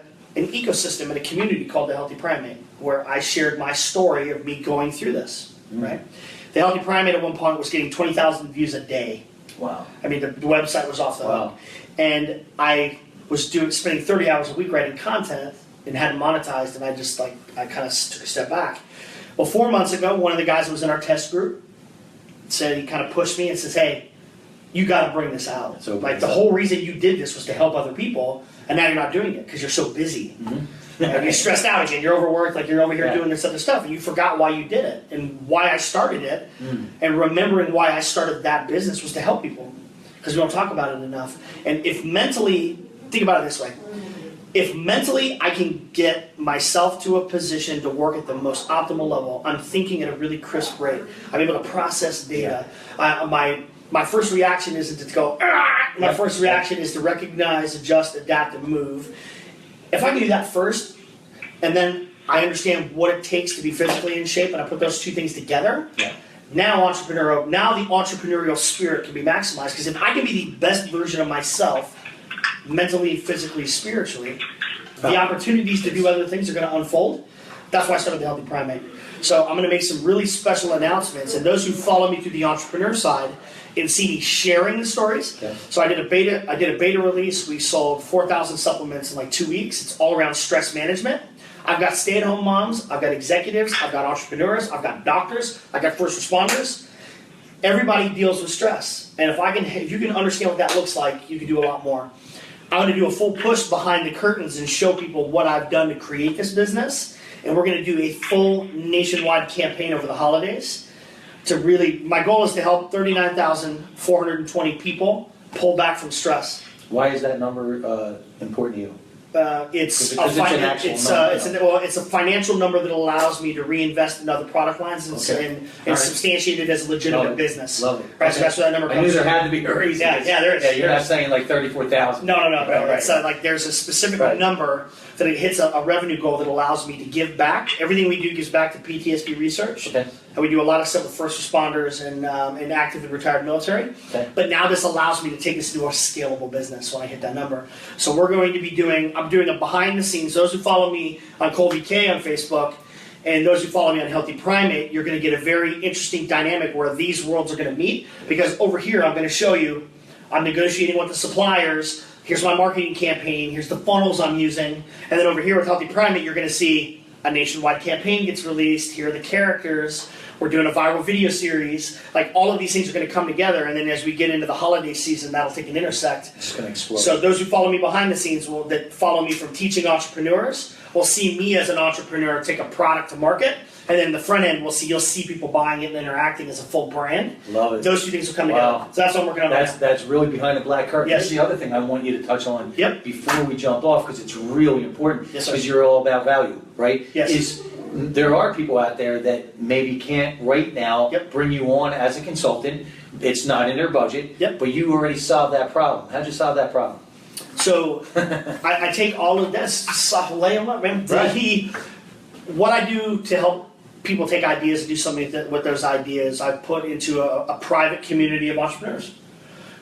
B: ecosystem and a community called The Healthy Primate, where I shared my story of me going through this, right? The Healthy Primate at one point was getting 20,000 views a day.
A: Wow.
B: I mean, the website was off the hook. And I was spending 30 hours a week writing content and hadn't monetized, and I kind of took a step back. Well, 4 months ago, one of the guys that was in our test group said, he kind of pushed me and says, hey, you got to bring this out.
A: So
B: like the whole reason you did this was to help other people, and now you're not doing it because you're so busy. And you're stressed out again. You're overworked. Like you're over here doing this other stuff, and you forgot why you did it and why I started it. And remembering why I started that business was to help people, because we don't talk about it enough. And if mentally, think about it this way: if mentally I can get myself to a position to work at the most optimal level, I'm thinking at a really crisp rate. I'm able to process data. My first reaction isn't to go, ah! My first reaction is to recognize, adjust, adapt, and move. If I can do that first, and then I understand what it takes to be physically in shape, and I put those two things together, now the entrepreneurial spirit can be maximized. Because if I can be the best version of myself, mentally, physically, spiritually, the opportunities to do other things are going to unfold. That's why I started The Healthy Primate. So I'm going to make some really special announcements, and those who follow me through the entrepreneur side and see me sharing the stories. So I did a beta release. We sold 4,000 supplements in like 2 weeks. It's all around stress management. I've got stay-at-home moms, I've got executives, I've got entrepreneurs, I've got doctors, I've got first responders. Everybody deals with stress, and if you can understand what that looks like, you can do a lot more. I'm going to do a full push behind the curtains and show people what I've done to create this business, and we're going to do a full nationwide campaign over the holidays. My goal is to help 39,420 people pull back from stress.
A: Why is that number important to you?
B: It's a financial number that allows me to reinvest in other product lines and substantiate it as a legitimate business.
A: Love it.
B: Right, so that's where that number comes
A: I knew there
B: from.
A: had to be a reason.
B: Yeah, there is.
A: Yeah, you're not saying like 34,000.
B: No.
A: Right.
B: So there's a specific number that it hits a revenue goal that allows me to give back. Everything we do gives back to PTSD research. Okay. And we do a lot of stuff with first responders and active and retired military. Okay. But now this allows me to take this into a scalable business when I hit that number. So we're going to be I'm doing a behind the scenes. Those who follow me on Kolby K on Facebook, and those who follow me on Healthy Primate, you're going to get a very interesting dynamic where these worlds are going to meet. Because over here, I'm going to show you, I'm negotiating with the suppliers. Here's my marketing campaign. Here's the funnels I'm using. And then over here with Healthy Primate, you're going to see a nationwide campaign gets released. Here are the characters. We're doing a viral video series. Like all of these things are going to come together, and then as we get into the holiday season, that'll take an intersect.
A: It's going to explode.
B: So those who follow me behind the scenes that follow me from teaching entrepreneurs will see me as an entrepreneur take a product to market, and then the front end you'll see people buying it and interacting as a full brand.
A: Love it.
B: Those two things will come together. So that's what I'm working on.
A: That's really behind the black curtain.
B: Yes.
A: Here's the other thing I want you to touch on before we jump off, because it's really important.
B: Yes, sir.
A: Because you're all about value, right?
B: Yes.
A: There are people out there that maybe can't right now bring you on as a consultant. It's not in their budget, but you already solved that problem. How'd you solve that problem?
B: So I take all of this, lay them up, man.
A: Right.
B: What I do to help people take ideas and do something with those ideas, I put into a private community of entrepreneurs.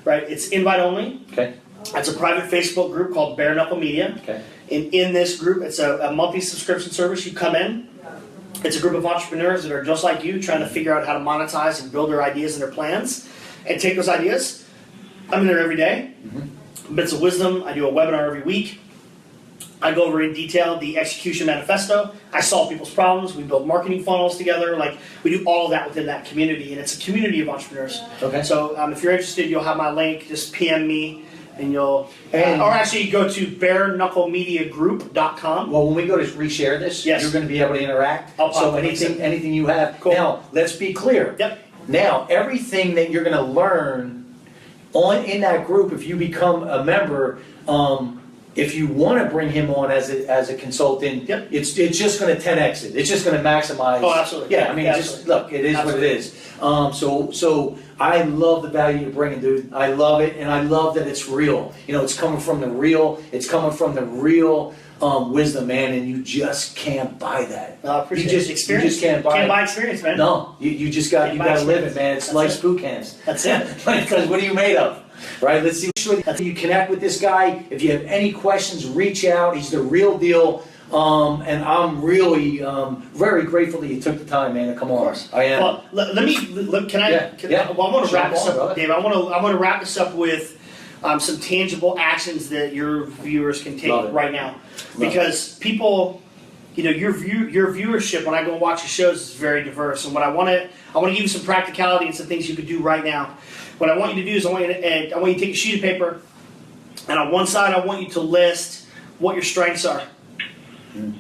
B: Right? It's invite only.
A: Okay.
B: It's a private Facebook group called Bare Knuckle Media. Okay. And in this group, it's a monthly subscription service. You come in. It's a group of entrepreneurs that are just like you, trying to figure out how to monetize and build their ideas and their plans, and take those ideas. I'm in there every day. Bits of wisdom. I do a webinar every week. I go over in detail the execution manifesto. I solve people's problems. We build marketing funnels together. Like, we do all of that within that community, and it's a community of entrepreneurs.
D: Okay.
B: So if you're interested, you'll have my link. Just PM me, and you'll, or actually go to bareknucklemediagroup.com.
A: Well, when we go to reshare this,
B: Yes.
A: you're going to be able to interact.
B: I'll pop
A: So
B: it.
A: anything you have.
B: Cool.
A: Now, let's be clear.
B: Yep.
A: Now, everything that you're going to learn in that group, if you become a member, if you want to bring him on as a consultant,
B: Yep.
A: it's just going to 10x it. It's just going to maximize.
B: Oh, absolutely.
A: Yeah, I mean,
B: Yeah,
A: just look, it is
B: absolutely.
A: what it is. So I love the value you're bringing, dude. I love it, and I love that it's real. You know, it's coming from the real. It's coming from the real wisdom, man, and you just can't buy that.
B: I appreciate
A: you just,
B: it. Experience.
A: You just can't buy
B: Can't
A: it.
B: buy experience, man.
A: No, you just got
B: Can't
A: you
B: buy
A: got to live it,
B: experience.
A: man. It's
B: That's
A: life's
B: it.
A: boot camps.
B: That's it.
A: Because what are you made of? Right? Let's see. You connect with this guy. If you have any questions, reach out. He's the real deal. And I'm really very grateful that you took the time, man, to come on.
B: Of course.
A: I am.
B: Well, can I?
A: Yeah, yeah.
B: Well, I want to
A: Sure,
B: wrap this
A: go on,
B: up,
A: brother.
B: Dave. I want to wrap this up with some tangible actions that your viewers can take
A: Love it.
B: right now,
A: Love
B: because people, you know, your viewership when I go and watch your shows is very diverse, and what I want to give you some practicality and some things you could do right now. What I want you to do is I want you to take a sheet of paper, and on one side I want you to list what your strengths are.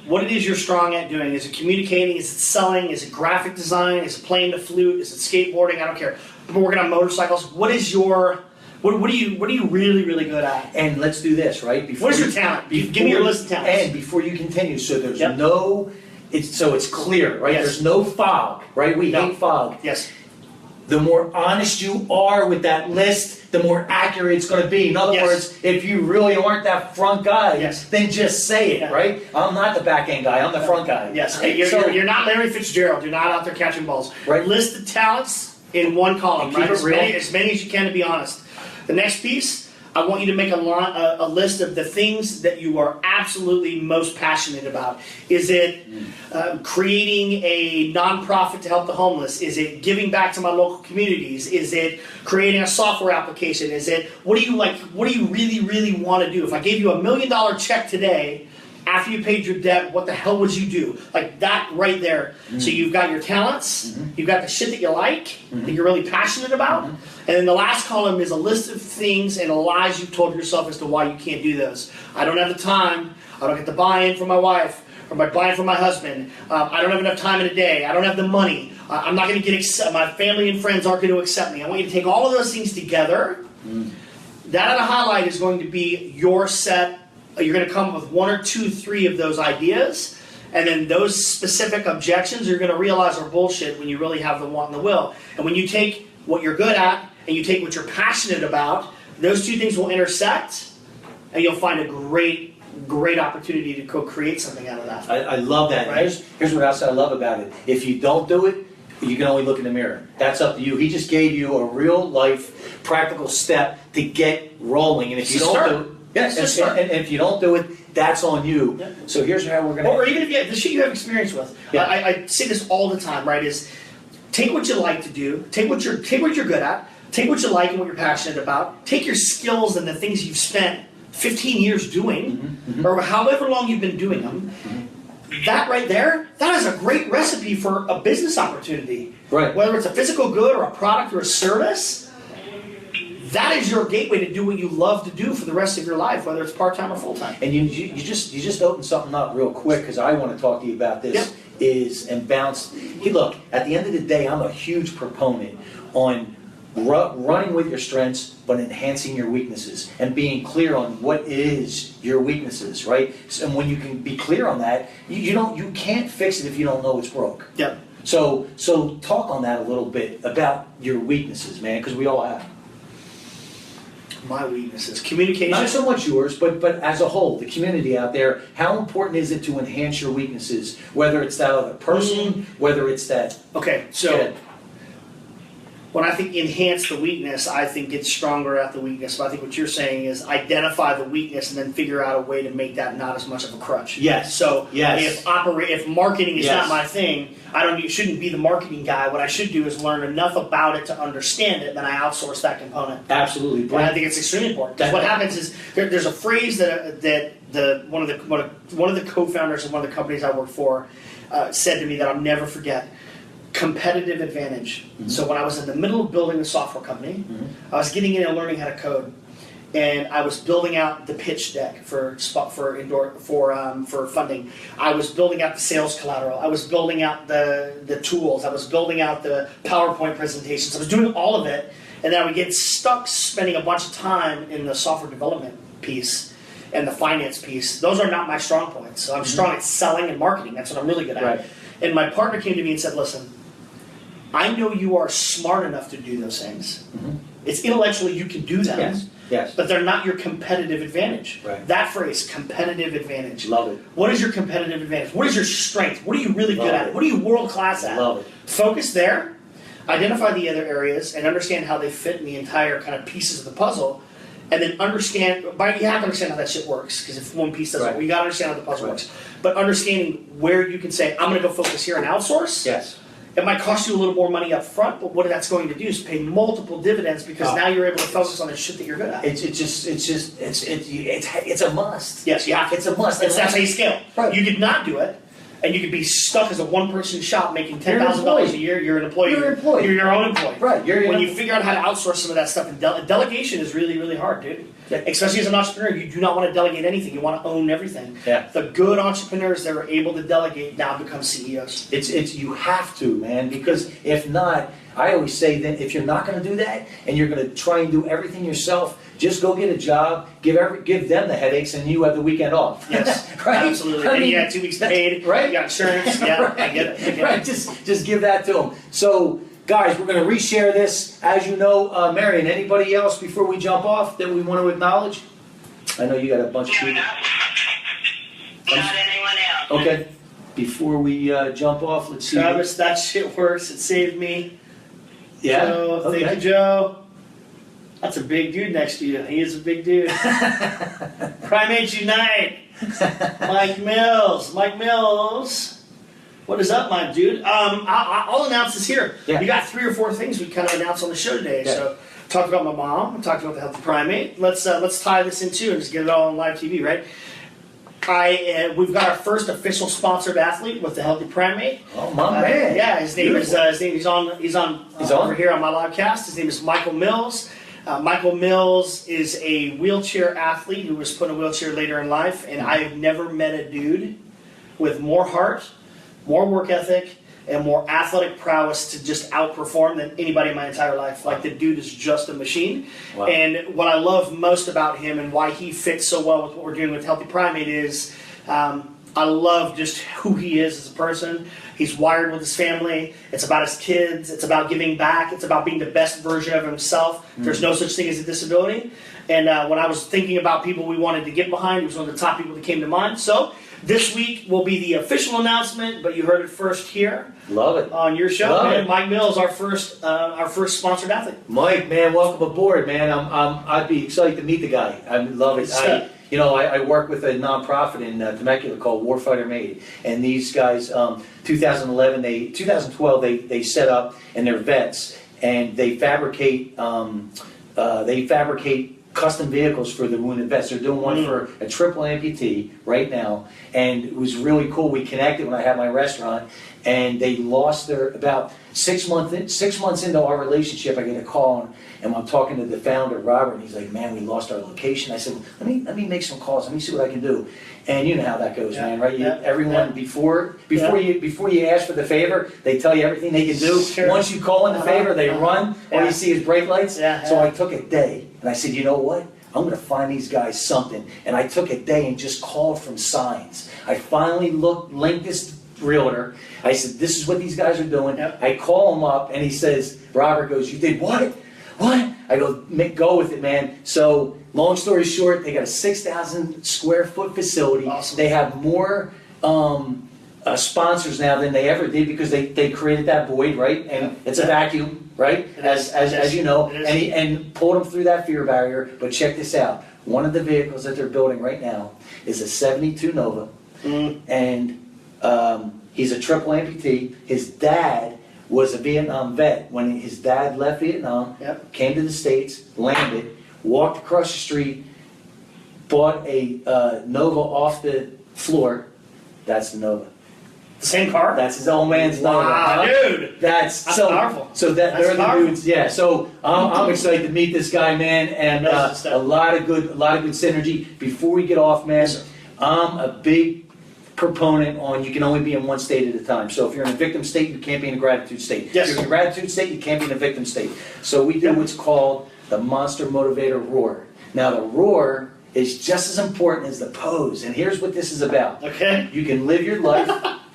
B: What it is you're strong at doing. Is it communicating? Is it selling? Is it graphic design? Is it playing the flute? Is it skateboarding? I don't care. We're working on motorcycles. What are you really, really good at?
A: And let's do this, right?
B: What is your talent? Give me your list of talents.
A: And before you continue, so there's
B: Yep.
A: it's clear, right?
B: Yes.
A: There's no fog, right? We
B: No.
A: hate fog.
B: Yes.
A: The more honest you are with that list, the more accurate it's going to be. In other
B: Yes.
A: words, if you really aren't that front guy,
B: Yes.
A: then just say it,
B: Yeah.
A: right? I'm not the back end guy. I'm the front guy.
B: Yes.
A: Right?
B: Hey,
A: So-
B: you're not Larry Fitzgerald. You're not out there catching balls.
A: Right.
B: List the talents in one column.
A: And keep
B: Right?
A: it real.
B: As many as you can, to be honest. The next piece, I want you to make a list of the things that you are absolutely most passionate about. Is it creating a nonprofit to help the homeless? Is it giving back to my local communities? Is it creating a software application? Is it, what do you like? What do you really, really want to do? If I gave you $1 million check today, after you paid your debt, what the hell would you do? Like that right there. So you've got your talents, you've got the shit that you like, that you're really passionate about, and then the last column is a list of things and lies you've told yourself as to why you can't do those. I don't have the time, I don't get the buy-in from my wife, or my buy-in from my husband, I don't have enough time in a day, I don't have the money, I'm not going to get my family and friends aren't going to accept me. I want you to take all of those things together. That at a highlight is going to be your set. You're going to come up with 1 or 2, 3 of those ideas, and then those specific objections you're going to realize are bullshit when you really have the want and the will. And when you take what you're good at and you take what you're passionate about, those two things will intersect, and you'll find a great opportunity to co-create something out of that.
A: I love that.
B: Right?
A: Here's what else I love about it. If you don't do it, you can only look in the mirror. That's up to you. He just gave you a real life, practical step to get rolling. And if you don't do it, yes, and if you don't do it, that's on you.
B: Yeah.
A: So here's how we're gonna.
B: Or even if you have the shit you have experience with.
A: Yeah.
B: I say this all the time, right? Is take what you like to do, take what you're good at, take what you like and what you're passionate about, take your skills and the things you've spent 15 years doing, or however long you've been doing them. That right there, that is a great recipe for a business opportunity.
A: Right.
B: Whether it's a physical good or a product or a service, that is your gateway to do what you love to do for the rest of your life, whether it's part-time or full-time.
A: And you just opened something up real quick because I want to talk to you about this.
B: Yep.
A: Hey, look, at the end of the day, I'm a huge proponent on running with your strengths, but enhancing your weaknesses and being clear on what is your weaknesses, right? And when you can be clear on that, you can't fix it if you don't know it's broke.
B: Yep.
A: So talk on that a little bit about your weaknesses, man, because we all have.
B: My weaknesses. Communication.
A: Not so much yours, but as a whole, the community out there, how important is it to enhance your weaknesses? Whether it's that other person, whether it's that...
B: Okay, so when I think enhance the weakness, I think get stronger at the weakness. But I think what you're saying is identify the weakness and then figure out a way to make that not as much of a crutch.
A: Yes.
B: So
A: Yes.
B: if marketing is
A: Yes.
B: not my thing, shouldn't be the marketing guy. What I should do is learn enough about it to understand it, then I outsource that component.
A: Absolutely.
B: And I think it's extremely important. Because what happens is there's a phrase that one of the co-founders of one of the companies I worked for said to me that I'll never forget. Competitive advantage.
A: Mm-hmm.
B: So when I was in the middle of building a software company, I was getting in and learning how to code, and I was building out the pitch deck for funding. I was building out the sales collateral. I was building out the tools. I was building out the PowerPoint presentations. I was doing all of it, and then I would get stuck spending a bunch of time in the software development piece and the finance piece. Those are not my strong points. So I'm strong at selling and marketing. That's what I'm really good at.
A: Right.
B: And my partner came to me and said, listen, I know you are smart enough to do those things. It's intellectually you can do them,
A: Yes.
B: but they're not your competitive advantage.
A: Right.
B: That phrase, competitive advantage.
A: Love it.
B: What is your competitive advantage? What is your strength? What are you really good at? What are you world class at?
A: Love it.
B: Focus there, identify the other areas, and understand how they fit in the entire kind of pieces of the puzzle. And then understand, you have to understand how that shit works, because if one piece doesn't work, you got to understand how the puzzle works. But understanding where you can say, I'm going to go focus here and outsource.
A: Yes.
B: It might cost you a little more money up front, but what that's going to do is pay multiple dividends, because now you're able to focus on the shit that you're good at.
A: It's a must.
B: Yes, you have to.
A: It's a must.
B: That's how you scale.
A: Right.
B: You could not do it, and you could be stuck as a one-person shop making $10,000 a year. You're an employee.
A: You're an employee.
B: You're your own employee.
A: Right.
B: When you figure out how to outsource some of that stuff, and delegation is really, really hard, dude.
A: Yeah.
B: Especially as an entrepreneur, you do not want to delegate anything. You want to own everything.
A: Yeah.
B: The good entrepreneurs that are able to delegate now become CEOs.
A: It's you have to, man, because if not, I always say that if you're not going to do that and you're going to try and do everything yourself, just go get a job, give them the headaches, and you have the weekend off.
B: Yes,
A: right?
B: Absolutely.
A: I
B: And
A: mean,
B: you got 2 weeks paid.
A: right?
B: You got insurance. Yeah,
A: Right.
B: I get it.
A: Right, just give that to them. So, guys, we're going to reshare this. As you know, Marion, anybody else before we jump off that we want to acknowledge? I know you got a bunch of
C: No,
A: people.
C: not anyone else.
A: Okay. Before we jump off, let's see.
B: Travis, that shit works. It saved me.
A: Yeah.
B: So,
A: Okay.
B: thank you, Joe. That's a big dude next to you. He is a big dude. Primates Unite. Mike Mills. Mike Mills. What is up, my dude? I'll announce this here.
A: Yeah.
B: You got 3 or 4 things we kind of announced on the show today.
A: Yeah.
B: So, talked about my mom. Talked about the Healthy Primate. Let's tie this in too and just get it all on live TV, right? We've got our first official sponsored athlete with the Healthy Primate.
A: Oh, my man.
B: Yeah, his name is he's on over here on my live cast. His name is Michael Mills. Michael Mills is a wheelchair athlete who was put in a wheelchair later in life, and I have never met a dude with more heart, more work ethic, and more athletic prowess to just outperform than anybody in my entire life. Like, the dude is just a machine.
A: Wow.
B: And what I love most about him and why he fits so well with what we're doing with Healthy Primate is I love just who he is as a person. He's wired with his family. It's about his kids. It's about giving back. It's about being the best version of himself. There's no such thing as a disability. And when I was thinking about people we wanted to get behind, he was one of the top people that came to mind. So this week will be the official announcement, but you heard it first here.
A: Love it.
B: On your show.
A: Love
B: Man,
A: it.
B: Mike Mills, our first sponsored athlete.
A: Mike, man, welcome aboard, man. I'd be excited to meet the guy. I love it. I work with a nonprofit in Temecula called Warfighter Made, and these guys, 2012, they set up, and they're vets, and they fabricate custom vehicles for the wounded vets. They're doing one for a triple amputee right now, and it was really cool. We connected when I had my restaurant, and they lost their about 6 months into our relationship. I get a call, and I'm talking to the founder, Robert, and he's like, "Man, we lost our location." I said, "Let me make some calls. Let me see what I can do." And you know how that goes, man, right? Everyone before you ask for the favor, they tell you everything they can do.
B: Sure.
A: Once you call in the favor, they run. All you see is brake lights. So I took a day, and I said, "You know what? I'm going to find these guys something." And I took a day and just called from signs. I finally linked this realtor. I said, "This is what these guys are doing." I call him up, and he says, Robert goes, "You did what? What?" I go, "Go with it, man." So, long story short, they got a 6,000 square foot facility.
B: Awesome.
A: They have more sponsors now than they ever did because they created that void, right? And it's a vacuum, right? As you know, and pulled them through that fear barrier. But check this out. One of the vehicles that they're building right now is a 72 Nova, and he's a triple amputee. His dad was a Vietnam vet. When his dad left Vietnam, came to the States, landed, walked across the street, bought a Nova off the floor. That's the Nova.
B: The same car?
A: That's his old man's Nova.
B: Wow, dude.
A: That's
B: so powerful.
A: So
B: That's
A: they're the
B: powerful.
A: dudes. Yeah. So I'm excited to meet this guy, man, and a lot of good synergy. Before we get off, man,
B: Yes, sir.
A: I'm a big proponent on you can only be in one state at a time. So if you're in a victim state, you can't be in a gratitude state.
B: Yes.
A: If you're in a gratitude state, you can't be in a victim state. So we do what's called the Monster Motivator Roar. Now the roar is just as important as the pose, and here's what this is about.
B: Okay.
A: You can live your life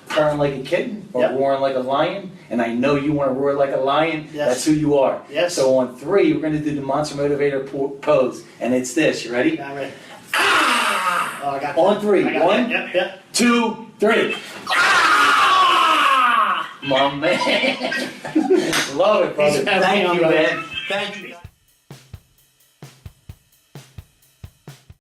A: purring like a kitten or
B: Yep.
A: roaring like a lion, and I know you want to roar like a lion.
B: Yes.
A: That's who you are.
B: Yes.
A: So on 3, we're going to do the Monster Motivator pose, and it's this. You ready?
B: Yeah, I'm ready.
A: Ah!
B: Oh, I got
A: On
B: that.
A: 3.
B: I got
A: 1,
B: that. Yep.
A: 2, 3. Ah! My man. Love it, brother.
B: He's happy
A: Thank
B: on
A: you,
B: that.
A: man. Thank you.